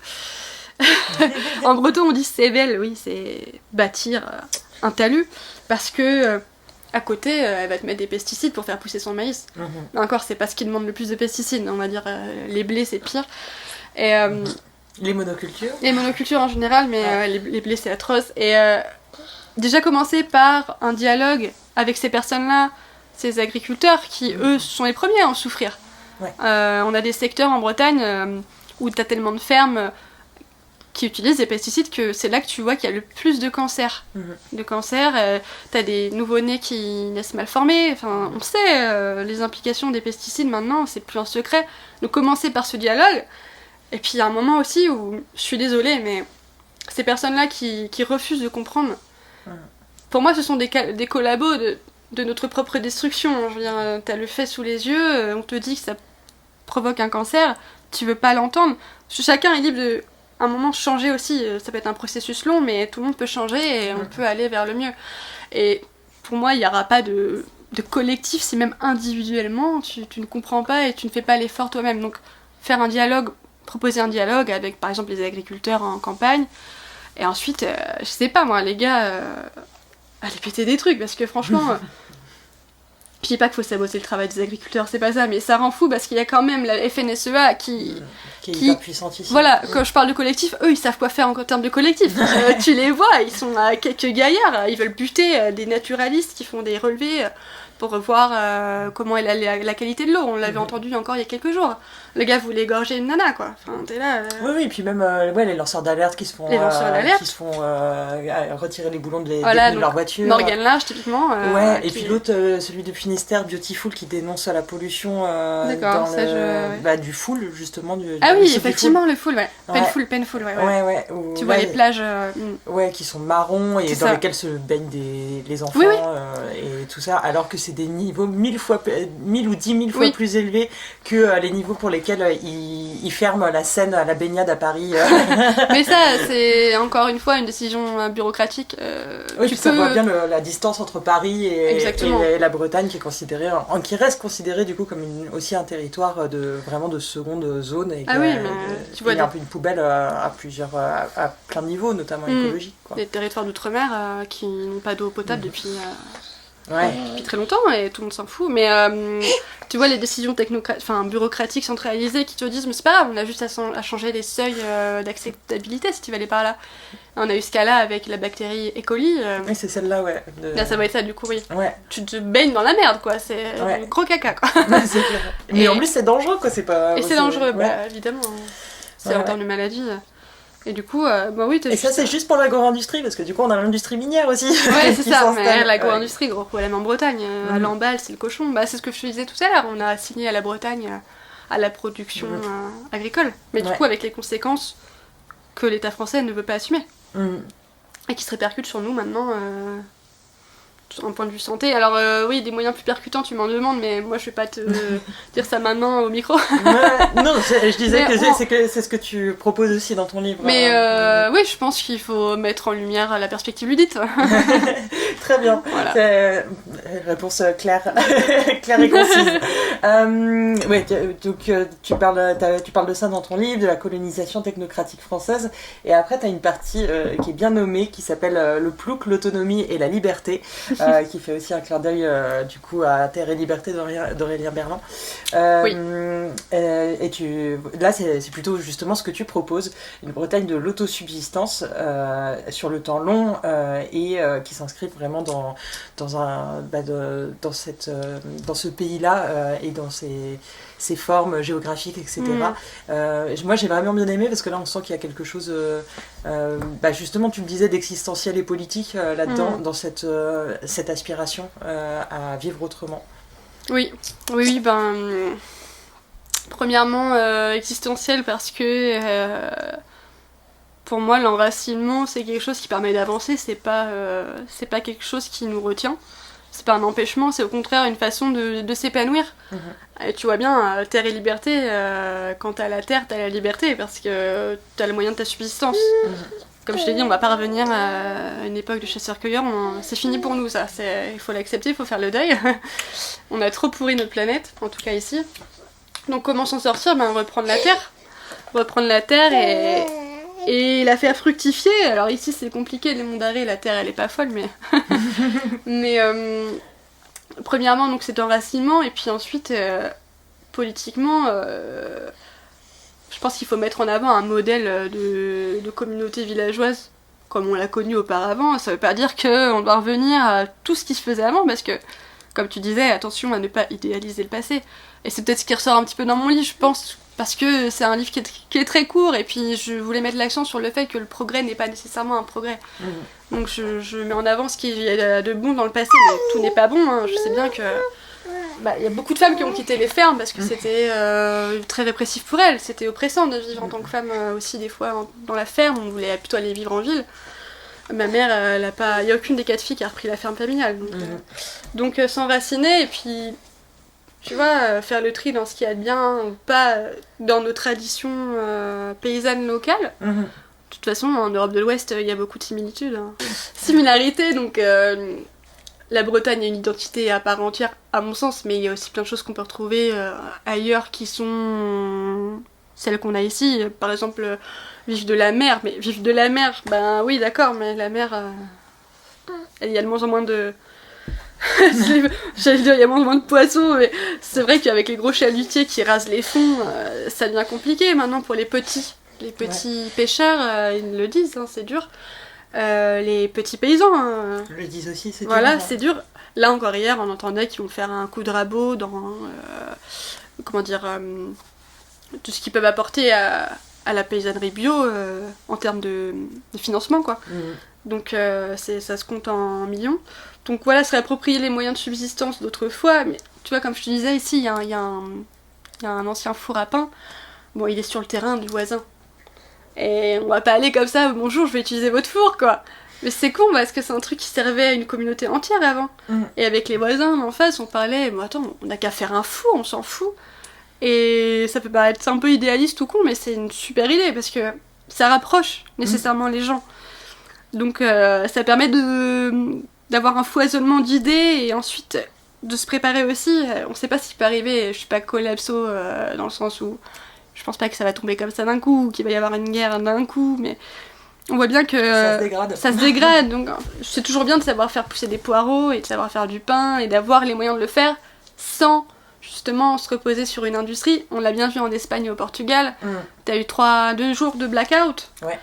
En breton, on dit sével, oui, c'est bâtir un talus, parce que à côté, elle va te mettre des pesticides pour faire pousser son maïs. Encore, c'est pas ce qui demande le plus de pesticides, on va dire les blés, c'est pire. Et les monocultures. Les monocultures en général, mais les blés c'est atroce. Et déjà commencer par un dialogue avec ces personnes-là, ces agriculteurs qui, eux, sont les premiers à en souffrir. Ouais. On a des secteurs en Bretagne où t'as tellement de fermes qui utilisent des pesticides que c'est là que tu vois qu'il y a le plus de cancers. T'as des nouveau-nés qui naissent mal formés. Enfin, on sait les implications des pesticides maintenant, c'est plus un secret. Donc commencer par ce dialogue. Et puis il y a un moment aussi où, je suis désolée, mais ces personnes-là qui refusent de comprendre, pour moi ce sont des collabos de notre propre destruction. Je veux dire, t'as le fait sous les yeux, on te dit que ça provoque un cancer, tu veux pas l'entendre. Chacun est libre de, à un moment, changer aussi. Ça peut être un processus long, mais tout le monde peut changer et on peut aller vers le mieux. Et pour moi, il n'y aura pas de collectif si même individuellement tu ne comprends pas et tu ne fais pas l'effort toi-même. Donc faire un dialogue, proposer un dialogue avec par exemple les agriculteurs en campagne, et ensuite je sais pas moi les gars, aller péter des trucs, parce que franchement je dis pas qu'il faut saboter le travail des agriculteurs, c'est pas ça, mais ça rend fou parce qu'il y a quand même la FNSEA qui est hyper puissante ici. Voilà, quand je parle de collectif, eux ils savent quoi faire en termes de collectif. Tu les vois, ils sont à quelques gaillards, ils veulent buter des naturalistes qui font des relevés pour voir comment est la qualité de l'eau. On l'avait entendu encore il y a quelques jours. Le gars voulait égorger une nana, quoi. Enfin, t'es là... Oui, et puis même les lanceurs d'alerte qui se font, retirer les boulons de leur voiture. Morgan Large, typiquement. Et puis l'autre, celui de Finistère, Beautiful, qui dénonce la pollution du Foul, justement. Effectivement, le Foul, ouais. Painful, ouais. Tu vois les plages... qui sont marrons et dans lesquelles se baignent les enfants et tout ça, alors que c'est des niveaux 1000 ou 10 000 fois plus élevés que les niveaux pour lesquels ils ferment la Seine à la baignade à Paris. Mais ça, c'est encore une fois une décision bureaucratique. Ça voit bien la distance entre Paris et la Bretagne qui est reste considérée du coup comme aussi un territoire de seconde zone et tu vois, un peu une poubelle à plein de niveaux, notamment écologique. Des territoires d'outre-mer qui n'ont pas d'eau potable depuis très longtemps et tout le monde s'en fout. Mais tu vois les décisions bureaucratiques centralisées qui te disent mais c'est pas grave, on a juste à changer les seuils d'acceptabilité si tu vas aller par là. On a eu ce cas-là avec la bactérie E. coli. Oui, c'est celle-là, Là, ça va être ça, du coup, oui. Tu te baignes dans la merde, quoi. C'est du gros caca, quoi. C'est clair. Mais en plus, c'est dangereux, quoi. C'est dangereux, évidemment. C'est en termes de maladie. Et du coup, et ça, c'est juste pour l'agro-industrie, parce que du coup, on a l'industrie minière aussi. Ouais, c'est ça, mais l'agro-industrie, gros problème en Bretagne. À l'emballe, c'est le cochon. C'est ce que je te disais tout à l'heure. On a assigné à la Bretagne à la production agricole. Mais du coup, avec les conséquences que l'État français ne veut pas assumer. Et qui se répercute sur nous maintenant un point de vue santé. Alors des moyens plus percutants, tu m'en demandes, mais moi je vais pas te dire ça maintenant au micro. Non, je disais que c'est ce que tu proposes aussi dans ton livre. Mais je pense qu'il faut mettre en lumière la perspective ludique. Très bien. Voilà. Réponse claire, claire et concise. Tu parles de ça dans ton livre, de la colonisation technocratique française, et après tu as une partie qui est bien nommée, qui s'appelle le plouc, l'autonomie et la liberté. Qui fait aussi un clin d'œil du coup à Terre et Liberté d'Aurélien Berland. Là c'est plutôt justement ce que tu proposes, une Bretagne de l'autosubsistance sur le temps long et qui s'inscrit vraiment dans ce pays-là et dans ses formes géographiques, etc. Moi j'ai vraiment bien aimé parce que là on sent qu'il y a quelque chose justement tu me disais d'existentiel et politique là-dedans, dans cette aspiration à vivre autrement. Premièrement existentiel parce que pour moi l'enracinement c'est quelque chose qui permet d'avancer, c'est pas quelque chose qui nous retient. C'est pas un empêchement, c'est au contraire une façon de s'épanouir. Et tu vois bien, terre et liberté, quand t'as la terre, t'as la liberté, parce que t'as le moyen de ta subsistance. Comme je t'ai dit, on va pas revenir à une époque de chasseurs-cueilleurs, c'est fini pour nous ça. Il faut l'accepter, il faut faire le deuil. On a trop pourri notre planète, en tout cas ici. Donc comment s'en sortir ? Reprendre la terre et la faire fructifier. Alors ici c'est compliqué, les monts d'arrêt, la terre elle est pas folle, mais premièrement donc c'est enracinement, et puis ensuite politiquement je pense qu'il faut mettre en avant un modèle de communauté villageoise comme on l'a connu auparavant. Ça veut pas dire qu'on doit revenir à tout ce qui se faisait avant, parce que comme tu disais, attention à ne pas idéaliser le passé. Et c'est peut-être ce qui ressort un petit peu dans mon livre, je pense, parce que c'est un livre qui est très court, et puis je voulais mettre l'accent sur le fait que le progrès n'est pas nécessairement un progrès. Donc je mets en avant ce qu'il y a de bon dans le passé, mais tout n'est pas bon, hein. Je sais bien que y a beaucoup de femmes qui ont quitté les fermes parce que c'était très répressif pour elles, c'était oppressant de vivre en tant que femme aussi des fois dans la ferme, on voulait plutôt aller vivre en ville. Ma mère, il n'y a aucune des 4 filles qui a repris la ferme familiale. Donc s'enraciner et puis, tu vois, faire le tri dans ce qu'il y a de bien ou pas dans nos traditions paysannes locales. De toute façon, en Europe de l'Ouest, il y a beaucoup de similitudes. Similarités, donc la Bretagne a une identité à part entière, à mon sens, mais il y a aussi plein de choses qu'on peut retrouver ailleurs qui sont celles qu'on a ici. Par exemple, vivre de la mer. Mais vivre de la mer, oui, d'accord, mais la mer, il y a de moins en moins de... J'allais dire, il y a moins en moins de poissons, mais c'est vrai qu'avec les gros chalutiers qui rasent les fonds, ça devient compliqué maintenant pour les petits pêcheurs, ils le disent, c'est dur. les petits paysans. Le disent aussi, c'est voilà, dur. c'est dur. Là encore hier, on entendait qu'ils vont faire un coup de rabot dans tout ce qu'ils peuvent apporter à la paysannerie bio en termes de financement, quoi. Donc ça se compte en millions. Donc voilà, se réapproprier les moyens de subsistance d'autrefois. Mais tu vois, comme je te disais, ici, il y a un ancien four à pain. Bon, il est sur le terrain du voisin. Et on va pas aller comme ça, bonjour, je vais utiliser votre four, quoi. Mais c'est con parce que c'est un truc qui servait à une communauté entière avant. Et avec les voisins en face, on parlait, mais attends, on n'a qu'à faire un four, on s'en fout. Et ça peut paraître un peu idéaliste ou con, mais c'est une super idée parce que ça rapproche nécessairement les gens. Donc ça permet d'avoir un foisonnement d'idées et ensuite de se préparer aussi. On sait pas ce qui peut arriver, je suis pas collapso dans le sens où je pense pas que ça va tomber comme ça d'un coup, ou qu'il va y avoir une guerre d'un coup, mais on voit bien que ça se dégrade. Donc c'est toujours bien de savoir faire pousser des poireaux et de savoir faire du pain et d'avoir les moyens de le faire sans justement se reposer sur une industrie. On l'a bien vu en Espagne et au Portugal. T'as eu 2 jours de blackout. Ouais.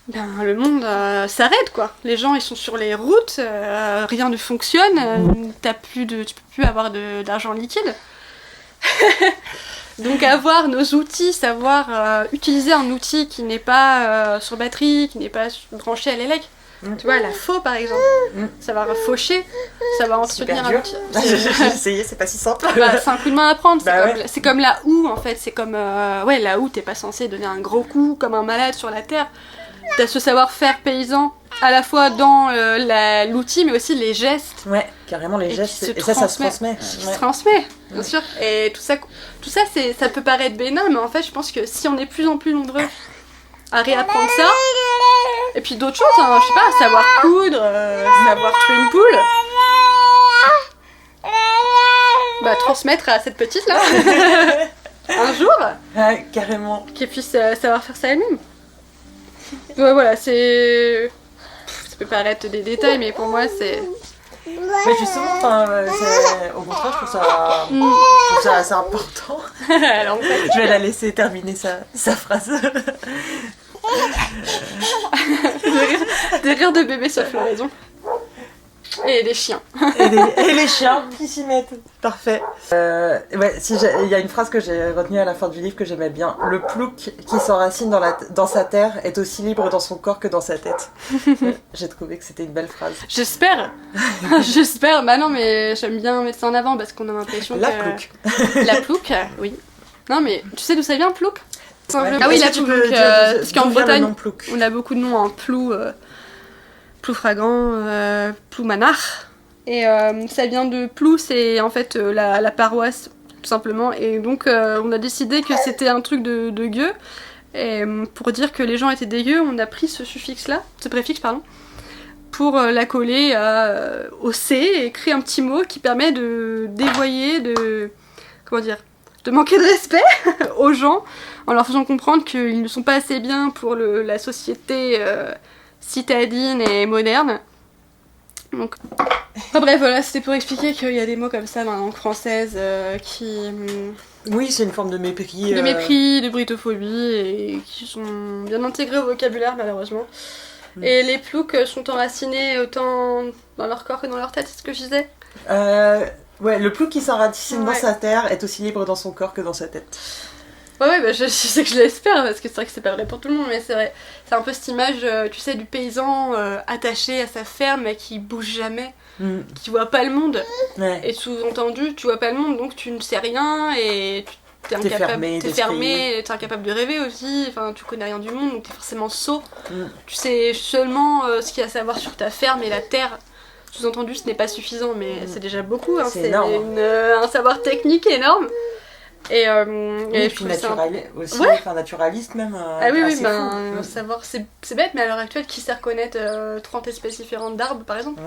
Ben, le monde s'arrête, quoi. Les gens, ils sont sur les routes, rien ne fonctionne, tu peux plus avoir d'argent liquide. Donc avoir nos outils, savoir utiliser un outil qui n'est pas sur batterie, qui n'est pas branché à l'élec. Tu vois, la faux par exemple, savoir faucher, savoir entretenir un outil. J'ai essayé, c'est pas si simple. Bah, c'est un coup de main à prendre, Bah c'est comme la houe en fait, c'est comme la houe, t'es pas censé donner un gros coup comme un malade sur la terre. T'as ce savoir-faire paysan à la fois dans l'outil mais aussi les gestes. Ouais, carrément les gestes, et ça se transmet. Se transmet, bien sûr. Et tout ça ça peut paraître bénin, mais en fait je pense que si on est plus en plus nombreux à réapprendre ça, et puis d'autres choses, hein, je sais pas, savoir coudre, savoir tuer une poule, bah transmettre à cette petite là, un jour, carrément, qu'elle puisse savoir faire ça elle-même. Ouais, voilà, ça peut paraître des détails, mais pour moi c'est... Mais justement, au contraire, je trouve ça assez important. Alors, je vais la laisser terminer sa phrase. Des rires de bébé sur floraison. Et des chiens. et les chiens qui s'y mettent. Parfait. Il y a une phrase que j'ai retenue à la fin du livre que j'aimais bien. Le plouc qui s'enracine dans sa terre est aussi libre dans son corps que dans sa tête. J'ai trouvé que c'était une belle phrase. J'espère. Bah non, mais j'aime bien mettre ça en avant parce qu'on a l'impression La que... plouc. La plouc, oui. Non, mais tu sais d'où ça vient, plouc? Ah oui, la plouc. Parce qu'en Bretagne, on a beaucoup de noms en plou... Ploufragan, Ploumanard. Et ça vient de Plou, c'est en fait la paroisse, tout simplement. Et donc on a décidé que c'était un truc de gueux. Et pour dire que les gens étaient des gueux, on a pris ce préfixe, pour l'accoler au C et créer un petit mot qui permet de dévoyer, de manquer de respect aux gens en leur faisant comprendre qu'ils ne sont pas assez bien pour la société citadine et moderne. Donc, bref, voilà, c'était pour expliquer qu'il y a des mots comme ça dans la langue française qui... Oui, c'est une forme de mépris. De mépris, de britophobie, et qui sont bien intégrés au vocabulaire, malheureusement. Et les ploucs sont enracinés autant dans leur corps que dans leur tête, c'est ce que je disais. Ouais, le plouc qui s'enracine dans sa terre est aussi libre dans son corps que dans sa tête. Ouais, bah je sais que je l'espère, parce que c'est vrai que c'est pas vrai pour tout le monde, mais c'est vrai. C'est un peu cette image, tu sais, du paysan attaché à sa ferme, mais qui bouge jamais, qui voit pas le monde. Ouais. Et sous-entendu, tu vois pas le monde, donc tu ne sais rien, et t'es fermé, t'es incapable de rêver aussi, enfin, tu connais rien du monde, donc t'es forcément sot. Tu sais seulement ce qu'il y a à savoir sur ta ferme et la terre. Sous-entendu, ce n'est pas suffisant, mais c'est déjà beaucoup, hein. C'est un savoir technique énorme. Et puis aussi, ouais, naturaliste même. Ah oui, savoir, c'est bête, mais à l'heure actuelle, qui sait reconnaître 30 espèces différentes d'arbres, par exemple?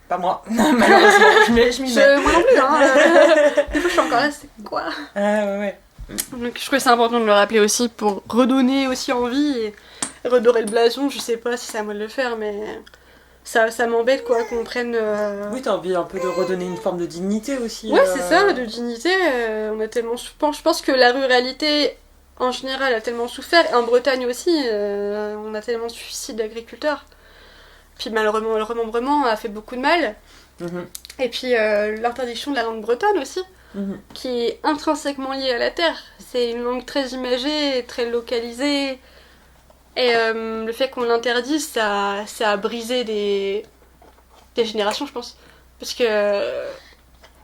Pas moi, malheureusement, je m'y mets. Moi non plus, hein. Des fois, je suis encore là, c'est quoi? Ouais. Donc, je trouvais que c'est important de le rappeler aussi pour redonner aussi envie et redorer le blason. Je sais pas si c'est à moi de le faire, mais ça m'embête, quoi, qu'on prenne... Oui, t'as envie un peu de redonner une forme de dignité aussi. Ouais, c'est ça, de dignité. On a tellement... Je pense que la ruralité, en général, a tellement souffert. En Bretagne aussi, on a tellement de suicides d'agriculteurs. Puis malheureusement, le remembrement a fait beaucoup de mal. Et puis l'interdiction de la langue bretonne aussi, qui est intrinsèquement liée à la terre. C'est une langue très imagée, très localisée. Et le fait qu'on l'interdise, ça a brisé des générations, je pense. Parce que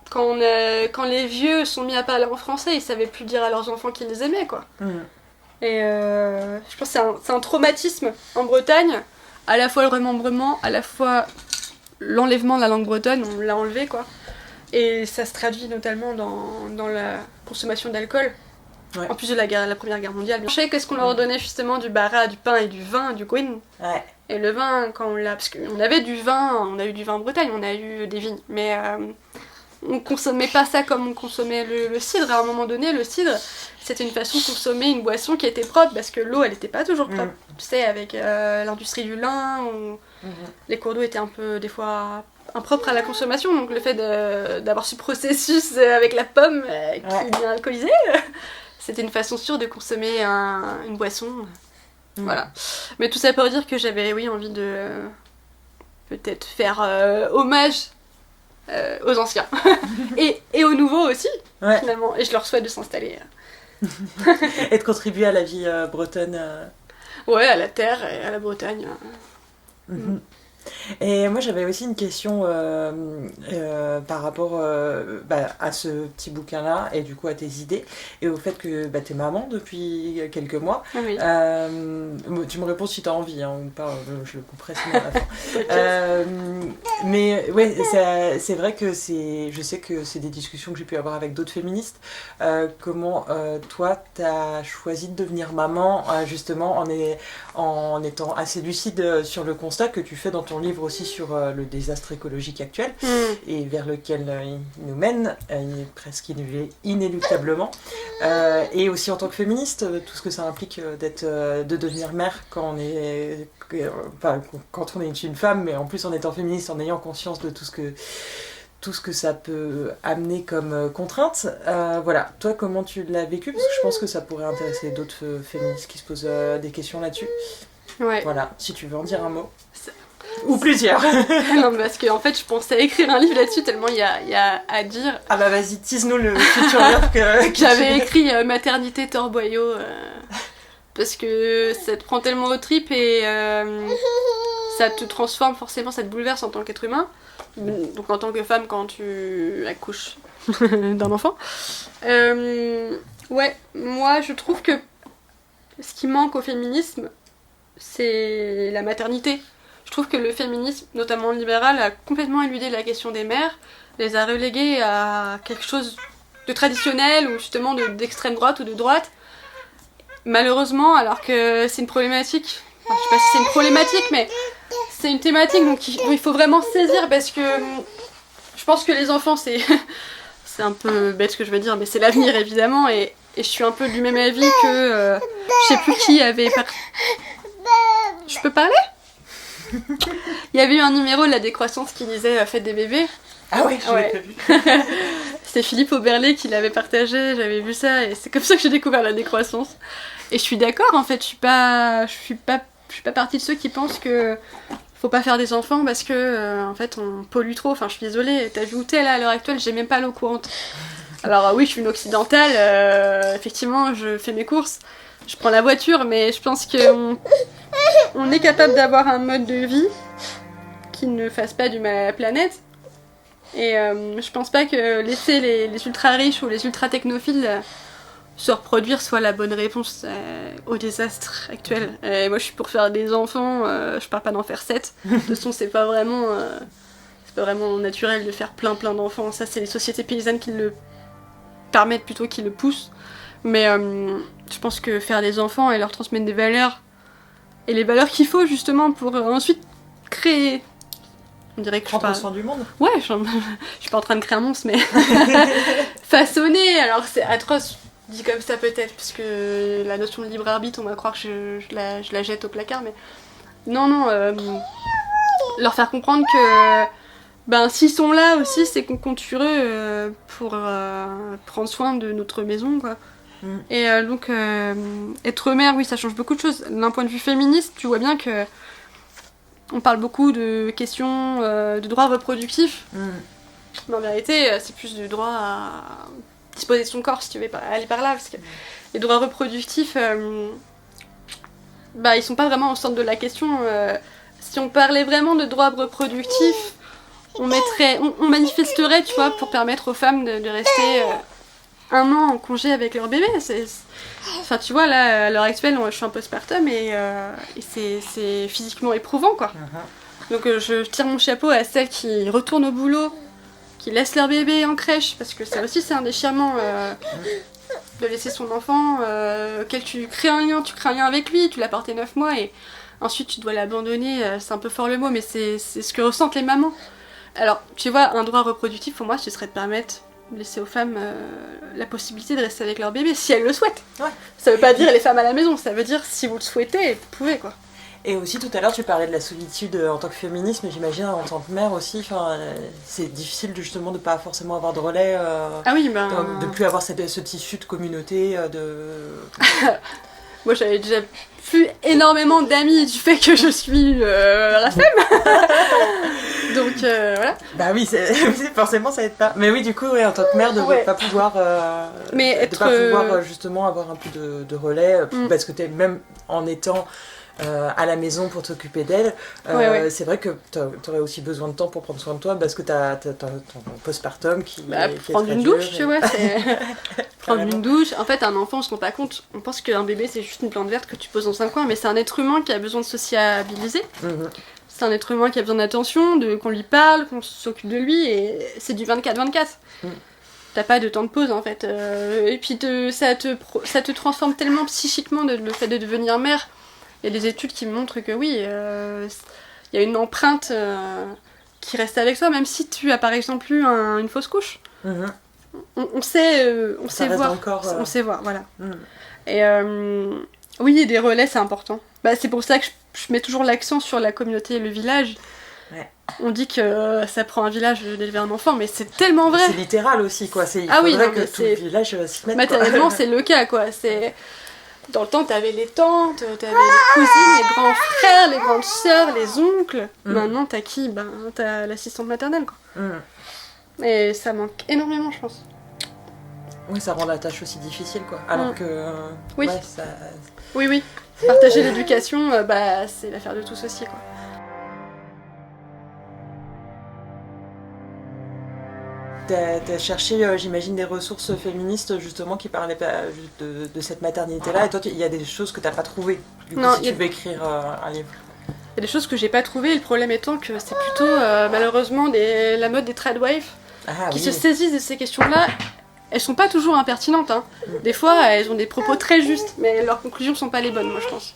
quand les vieux sont mis à parler en français, ils savaient plus dire à leurs enfants qu'ils les aimaient, quoi. Et je pense que c'est un traumatisme en Bretagne, à la fois le remembrement, à la fois l'enlèvement de la langue bretonne, on l'a enlevé, quoi. Et ça se traduit notamment dans la consommation d'alcool. Ouais. En plus de la Première Guerre mondiale. Je sais qu'est-ce qu'on leur donnait justement du bara, du pain et du vin, du gwyn. Ouais. Et le vin, quand on l'a... Parce qu'on avait du vin, on a eu du vin en Bretagne, on a eu des vignes. Mais on consommait pas ça comme on consommait le cidre. À un moment donné, le cidre, c'était une façon de consommer une boisson qui était propre, parce que l'eau, elle était pas toujours propre. Tu sais, avec l'industrie du lin, les cours d'eau étaient un peu, des fois, impropres à la consommation. Donc le fait d'avoir ce processus avec la pomme qui vient alcooliser... C'était une façon sûre de consommer une boisson. Voilà. Mais tout ça pour dire que j'avais envie de peut-être faire hommage aux anciens. et aux nouveaux aussi, finalement. Et je leur souhaite de s'installer. Et de contribuer à la vie bretonne. Ouais, à la terre et à la Bretagne. Et moi j'avais aussi une question par rapport à ce petit bouquin-là et du coup à tes idées et au fait que t'es maman depuis quelques mois. Oui. Tu me réponds si t'as envie ou pas, je le couperai sinon à la fin. Mais ouais, c'est vrai que je sais que c'est des discussions que j'ai pu avoir avec d'autres féministes. Comment toi t'as choisi de devenir maman justement en étant assez lucide sur le constat que tu fais dans ton livre aussi sur le désastre écologique actuel et vers lequel il nous mène presque inéluctablement et aussi en tant que féministe tout ce que ça implique de devenir mère quand on est une femme, mais en plus en étant féministe, en ayant conscience de tout ce que ça peut amener comme contrainte. Voilà, toi comment tu l'as vécu, parce que je pense que ça pourrait intéresser d'autres féministes qui se posent des questions là-dessus. Ouais. Voilà, si tu veux en dire un mot. Ou plusieurs. Non, parce qu'en fait, je pensais écrire un livre là-dessus tellement il y a à dire. Ah bah vas-y, tease-nous le futur livre que j'avais écrit Maternité Torboyau parce que ça te prend tellement aux tripes et ça te transforme forcément, ça te bouleverse en tant qu'être humain. Donc en tant que femme quand tu accouches d'un enfant. Ouais, moi je trouve que ce qui manque au féminisme, c'est la maternité. Je trouve que le féminisme, notamment libéral, a complètement éludé la question des mères, les a reléguées à quelque chose de traditionnel ou justement d'extrême droite ou de droite. Malheureusement, alors que c'est une problématique, enfin, je sais pas si c'est une problématique, mais c'est une thématique dont il faut vraiment saisir parce que je pense que les enfants, c'est un peu bête ce que je veux dire, mais c'est l'avenir évidemment et je suis un peu du même avis que je sais plus qui avait... Je peux parler ? Il y avait eu un numéro de la décroissance qui disait faites des bébés. Ah ouais, je l'ai vu. C'était Philippe Auberlé qui l'avait partagé, j'avais vu ça et c'est comme ça que j'ai découvert la décroissance. Et je suis d'accord en fait, je suis pas partie de ceux qui pensent que faut pas faire des enfants parce que en fait on pollue trop. Enfin, je suis désolée, t'as vu où t'es là à l'heure actuelle, j'ai même pas l'eau courante. Alors oui, je suis une occidentale, effectivement, je fais mes courses, je prends la voiture, mais je pense qu'on est capable d'avoir un mode de vie qui ne fasse pas du mal à la planète. Et je pense pas que laisser les ultra riches ou les ultra technophiles se reproduire soit la bonne réponse au désastre actuel. Et moi je suis pour faire des enfants, je parle pas d'en faire 7. De toute façon c'est pas vraiment naturel de faire plein d'enfants. Ça c'est les sociétés paysannes qui le permettent plutôt, qui le poussent. Mais je pense que faire des enfants et leur transmettre des valeurs, et les valeurs qu'il faut justement pour ensuite créer... On dirait que prendre soin du monde. Ouais, je suis pas en train de créer un monstre, mais façonner. Alors c'est atroce, dit comme ça peut-être, parce que la notion de libre arbitre, on va croire que je la jette au placard, mais non, leur faire comprendre que s'ils sont là aussi, c'est qu'on compte sur eux pour prendre soin de notre maison, quoi. Et donc être mère, oui, ça change beaucoup de choses. D'un point de vue féministe, tu vois bien que on parle beaucoup de questions de droits reproductifs, mais en vérité, c'est plus du droit à disposer de son corps, si tu veux aller par là, parce que les droits reproductifs, ils sont pas vraiment au centre de la question. Si on parlait vraiment de droits reproductifs, on manifesterait, tu vois, pour permettre aux femmes de rester 1 an en congé avec leur bébé. Enfin, tu vois, là, à l'heure actuelle, je suis en postpartum et c'est physiquement éprouvant, quoi. Donc je tire mon chapeau à celles qui retournent au boulot, qui laissent leur bébé en crèche, parce que ça aussi c'est un déchirement de laisser son enfant, tu crées un lien avec lui, tu l'as porté 9 mois et ensuite tu dois l'abandonner, c'est un peu fort le mot, mais c'est ce que ressentent les mamans. Alors, tu vois, un droit reproductif pour moi, ce serait de permettre de laisser aux femmes la possibilité de rester avec leur bébé, si elles le souhaitent. Ouais. Ça veut pas dire les femmes à la maison, ça veut dire si vous le souhaitez, vous pouvez, quoi. Et aussi tout à l'heure tu parlais de la solitude en tant que féministe, mais j'imagine en tant que mère aussi, c'est difficile justement de pas forcément avoir de relais, de plus avoir ce tissu de communauté, Moi j'avais déjà plus énormément d'amis du fait que je suis la femme. Donc voilà. Bah oui, forcément ça aide pas. Mais oui, du coup, en tant que mère, de ne pas pouvoir, justement avoir un peu de relais, parce que t'es même en étant à la maison pour t'occuper d'elle, c'est vrai que t'aurais aussi besoin de temps pour prendre soin de toi, parce que t'as ton postpartum qui prendre une douche, tu vois, c'est prendre une douche. En fait, un enfant, on se rend pas compte, on pense qu'un bébé c'est juste une plante verte que tu poses dans un coin, mais c'est un être humain qui a besoin de sociabiliser. C'est un être humain qui a besoin d'attention, qu'on lui parle, qu'on s'occupe de lui, et c'est du 24/24. T'as pas de temps de pause en fait. Et puis ça te transforme tellement psychiquement le fait de devenir mère. Il y a des études qui montrent que oui, il y a une empreinte qui reste avec toi, même si tu as par exemple eu une fausse couche. On sait voir. On sait voir, voilà. Et oui, des relais, c'est important. C'est pour ça que je mets toujours l'accent sur la communauté et le village. Ouais. On dit que ça prend un village d'élever un enfant, mais c'est tellement vrai. C'est littéral aussi, quoi. Il faudrait que tout le village s'y mette. Matériellement, c'est le cas, quoi. Dans le temps, t'avais les tantes, t'avais les cousines, les grands frères, les grandes sœurs, les oncles. Maintenant, t'as qui ? T'as l'assistante maternelle, quoi. Et ça manque énormément, je pense. Oui, ça rend la tâche aussi difficile, quoi. Alors que... Oui. Oui. Partager l'éducation, c'est l'affaire de tous aussi, quoi. T'as cherché, j'imagine, des ressources féministes justement qui parlaient de cette maternité-là, et toi, il y a des choses que t'as pas trouvées, du coup, si tu veux écrire un livre. Il y a des choses que j'ai pas trouvées, le problème étant que c'est plutôt, malheureusement, la mode des tradwives qui se saisissent de ces questions-là. Elles sont pas toujours impertinentes, hein. Des fois, elles ont des propos très justes, mais leurs conclusions sont pas les bonnes, moi, je pense.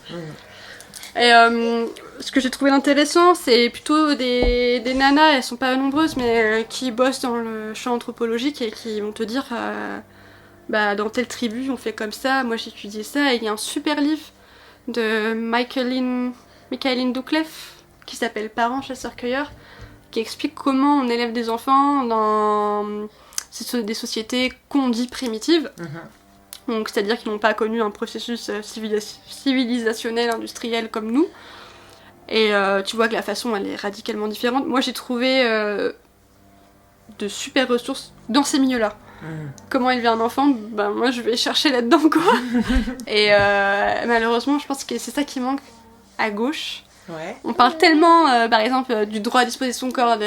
Et ce que j'ai trouvé intéressant, c'est plutôt des nanas, elles sont pas nombreuses, mais qui bossent dans le champ anthropologique et qui vont te dire dans telle tribu on fait comme ça, moi j'ai étudié ça, et il y a un super livre de Michaeline Doucleff qui s'appelle Parents, chasseurs-cueilleurs, qui explique comment on élève des enfants dans des sociétés qu'on dit primitives. Donc, c'est-à-dire qu'ils n'ont pas connu un processus civilisationnel, industriel comme nous. Et tu vois que la façon, elle est radicalement différente. Moi, j'ai trouvé de super ressources dans ces milieux-là. Comment élever un enfant ? Moi, je vais chercher là-dedans, quoi. Et malheureusement, je pense que c'est ça qui manque à gauche. Ouais. On parle tellement, par exemple, du droit à disposer de son corps,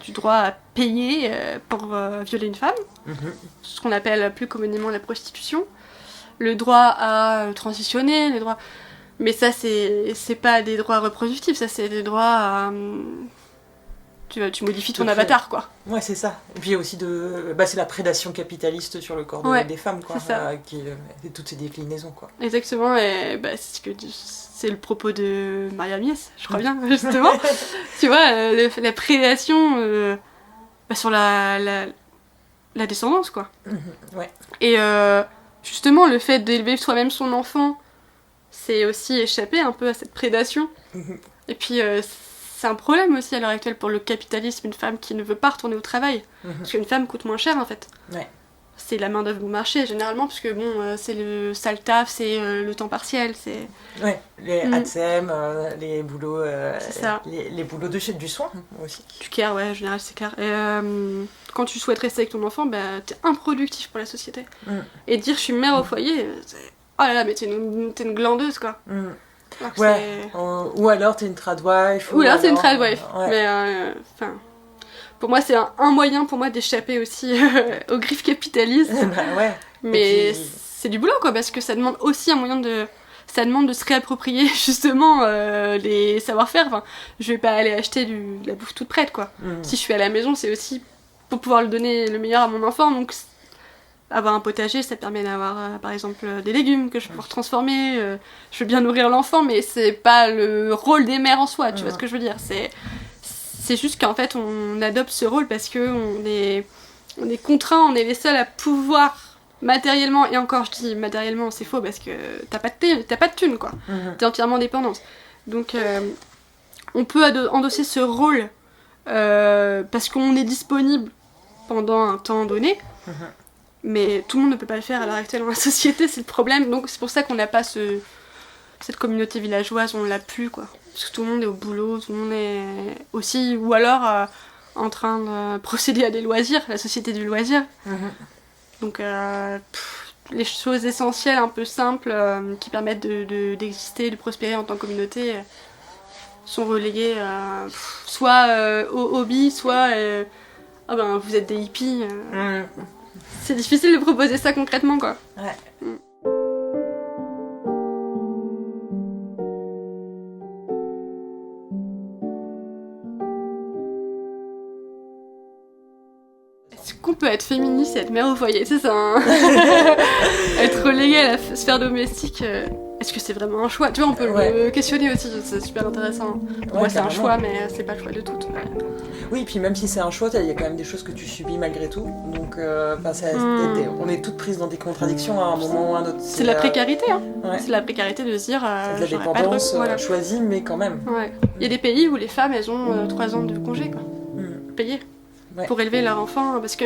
du droit à payer pour violer une femme, ce qu'on appelle plus communément la prostitution, le droit à transitionner, mais ça c'est pas des droits reproductifs, ça c'est des droits à... tu modifies ton avatar, quoi. Ouais, c'est ça. Et puis aussi c'est la prédation capitaliste sur le corps des femmes, quoi, et toutes ces déclinaisons, quoi. Exactement, et c'est le propos de Maria Mies, je crois bien, justement. Tu vois, la prédation sur la descendance, quoi. Ouais. Et justement, le fait d'élever soi-même son enfant, c'est aussi échapper un peu à cette prédation. Et puis, c'est un problème aussi à l'heure actuelle pour le capitalisme, une femme qui ne veut pas retourner au travail. Parce qu'une femme coûte moins cher, en fait. Ouais. c'est la main-d'œuvre bon marché, généralement, parce que c'est le sale taf, c'est le temps partiel, c'est... Ouais, les ATSEM, les boulots, c'est ça. Les boulots du soin aussi. Du care, ouais, en général, c'est clair. Et quand tu souhaites rester avec ton enfant, t'es improductif pour la société. Et dire je suis mère au foyer, c'est... Oh là là, mais t'es une glandeuse, quoi. Ouais, ou alors t'es une tradwife. Ou alors t'es une tradwife. Ouais. Mais, pour moi, c'est un moyen pour moi d'échapper aussi aux griffes capitalistes. Ouais. Mais puis... c'est du boulot, quoi, parce que ça demande aussi un moyen de... Ça demande de se réapproprier, justement, les savoir-faire. Enfin, je vais pas aller acheter de la bouffe toute prête, quoi. Si je suis à la maison, c'est aussi pour pouvoir le donner le meilleur à mon enfant, donc... Avoir un potager, ça permet d'avoir, par exemple, des légumes que je peux pouvoir transformer. Je veux bien nourrir l'enfant, mais c'est pas le rôle des mères en soi, tu vois ce que je veux dire. C'est juste qu'en fait, on adopte ce rôle parce qu'on est contraint, on est les seuls à pouvoir matériellement, et encore je dis matériellement, c'est faux parce que t'as pas de thunes, quoi. T'es entièrement dépendante. Donc, on peut endosser ce rôle parce qu'on est disponible pendant un temps donné. Mais tout le monde ne peut pas le faire à l'heure actuelle dans la société, c'est le problème. Donc c'est pour ça qu'on n'a pas cette communauté villageoise, on l'a plus, quoi. Parce que tout le monde est au boulot, tout le monde est aussi... Ou alors en train de procéder à des loisirs, la société du loisir. Donc les choses essentielles, un peu simples, qui permettent d'exister, de prospérer en tant que communauté, sont reléguées soit au hobby, soit... vous êtes des hippies... C'est difficile de proposer ça concrètement, quoi. Ouais. Est-ce qu'on peut être féministe et être mère au foyer? C'est ça, hein. Être reléguée à la sphère domestique, est-ce que c'est vraiment un choix? Tu vois, on peut le questionner aussi, c'est super intéressant. Pour moi, c'est un choix, mais c'est pas le choix de toutes. Oui, puis même si c'est un choix, il y a quand même des choses que tu subis malgré tout. Donc, on est toutes prises dans des contradictions à un moment ou à un autre. C'est de la précarité, hein. Ouais. C'est de la précarité de se dire... c'est de la dépendance choisie, mais quand même. Ouais. Il y a des pays où les femmes, elles ont 3 ans de congé, quoi. Payés. Ouais. Pour élever leur enfant, parce que,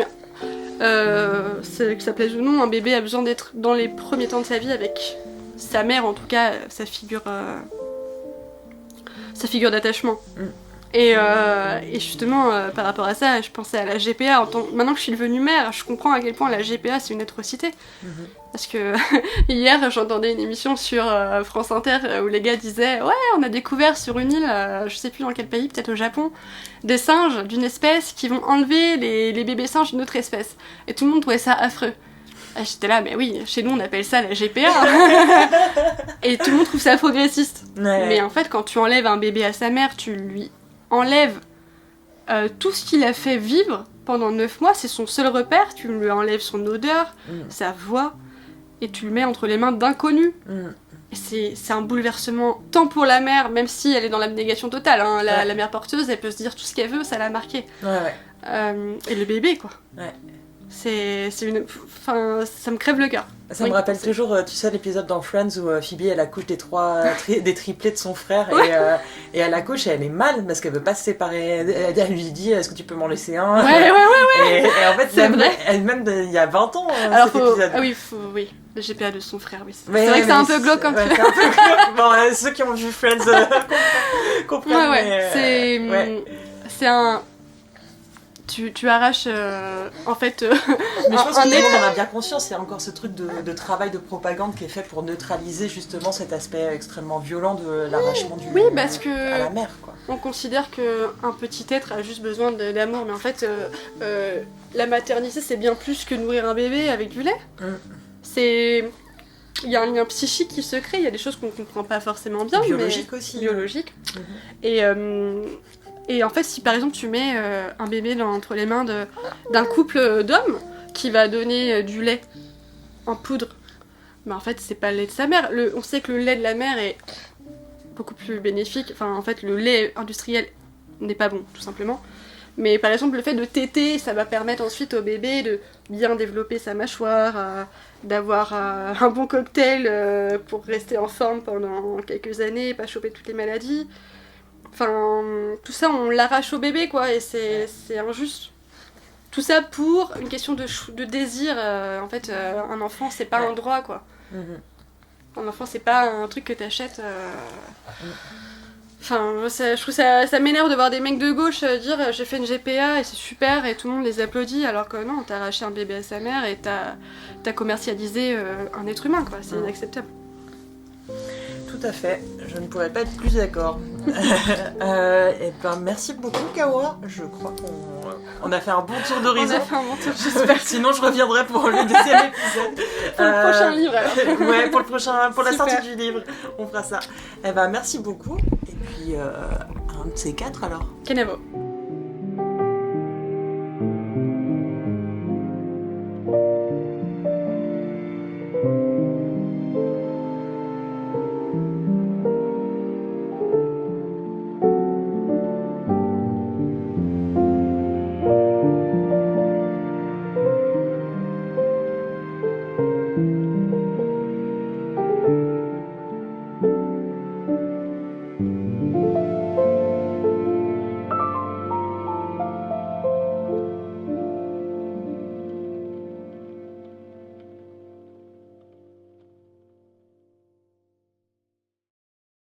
que ça plaise ou non, un bébé a besoin d'être dans les premiers temps de sa vie avec sa mère, en tout cas, sa figure d'attachement. Et justement, par rapport à ça, je pensais à la GPA. Maintenant que je suis devenue mère, je comprends à quel point la GPA, c'est une atrocité. Parce que hier, j'entendais une émission sur France Inter où les gars disaient « Ouais, on a découvert sur une île, je sais plus dans quel pays, peut-être au Japon, des singes d'une espèce qui vont enlever les bébés singes d'une autre espèce. » Et tout le monde trouvait ça affreux. Et j'étais là, mais oui, chez nous on appelle ça la GPA. Et tout le monde trouve ça progressiste. Ouais. Mais en fait, quand tu enlèves un bébé à sa mère, tu lui enlèves tout ce qu'il a fait vivre pendant 9 mois, c'est son seul repère, tu lui enlèves son odeur, sa voix, et tu le mets entre les mains d'inconnus. Et c'est un bouleversement, tant pour la mère, même si elle est dans l'abnégation totale, hein, la mère porteuse, elle peut se dire tout ce qu'elle veut, ça l'a marqué. Et le bébé, quoi. C'est une... Enfin, ça me crève le cœur. Ça me rappelle toujours, tu sais, l'épisode dans Friends où Phoebe, elle accouche des triplés de son frère, et elle accouche et elle est mal parce qu'elle veut pas se séparer. Elle lui dit, est-ce que tu peux m'en laisser un? Ouais. Et en fait, c'est vrai. Même il y a 20 ans, alors, cet épisode. Ah oui, le GPA de son frère, oui. C'est vrai que c'est un peu glauque quand tu... Bon, ceux qui ont vu Friends comprennent. C'est un... Tu arraches, en fait... mais je pense que tout le monde en a bien conscience, il y a encore ce truc de travail de propagande qui est fait pour neutraliser justement cet aspect extrêmement violent de l'arrachement parce que à la mère, quoi. On considère qu'un petit être a juste besoin d'amour, mais en fait, la maternité, c'est bien plus que nourrir un bébé avec du lait. Il y a un lien psychique qui se crée, il y a des choses qu'on ne comprend pas forcément bien. Biologique aussi. Biologique. Et en fait, si par exemple tu mets un bébé entre les mains d'un couple d'hommes qui va donner du lait en poudre, mais en fait c'est pas le lait de sa mère. On sait que le lait de la mère est beaucoup plus bénéfique. Enfin, en fait, le lait industriel n'est pas bon, tout simplement. Mais par exemple, le fait de téter, ça va permettre ensuite au bébé de bien développer sa mâchoire, d'avoir un bon cocktail pour rester en forme pendant quelques années et pas choper toutes les maladies. Enfin, tout ça, on l'arrache au bébé, quoi, et c'est injuste. Tout ça pour une question de désir. En fait, un enfant, c'est pas un droit, quoi. Un enfant, c'est pas un truc que t'achètes. Enfin, je trouve ça m'énerve de voir des mecs de gauche dire j'ai fait une GPA et c'est super et tout le monde les applaudit, alors que non, t'as arraché un bébé à sa mère et t'as commercialisé un être humain, quoi. C'est inacceptable. Tout à fait, je ne pourrais pas être plus d'accord. Et ben, merci beaucoup Kaora, je crois qu'on a fait un bon tour d'horizon. On a fait un bon tour, j'espère. Sinon je reviendrai pour le deuxième épisode. Pour le prochain livre alors. Ouais, pour la Super. sortie du livre, on fera ça. Eh ben, merci beaucoup, et puis un de ces quatre alors. Kenavo.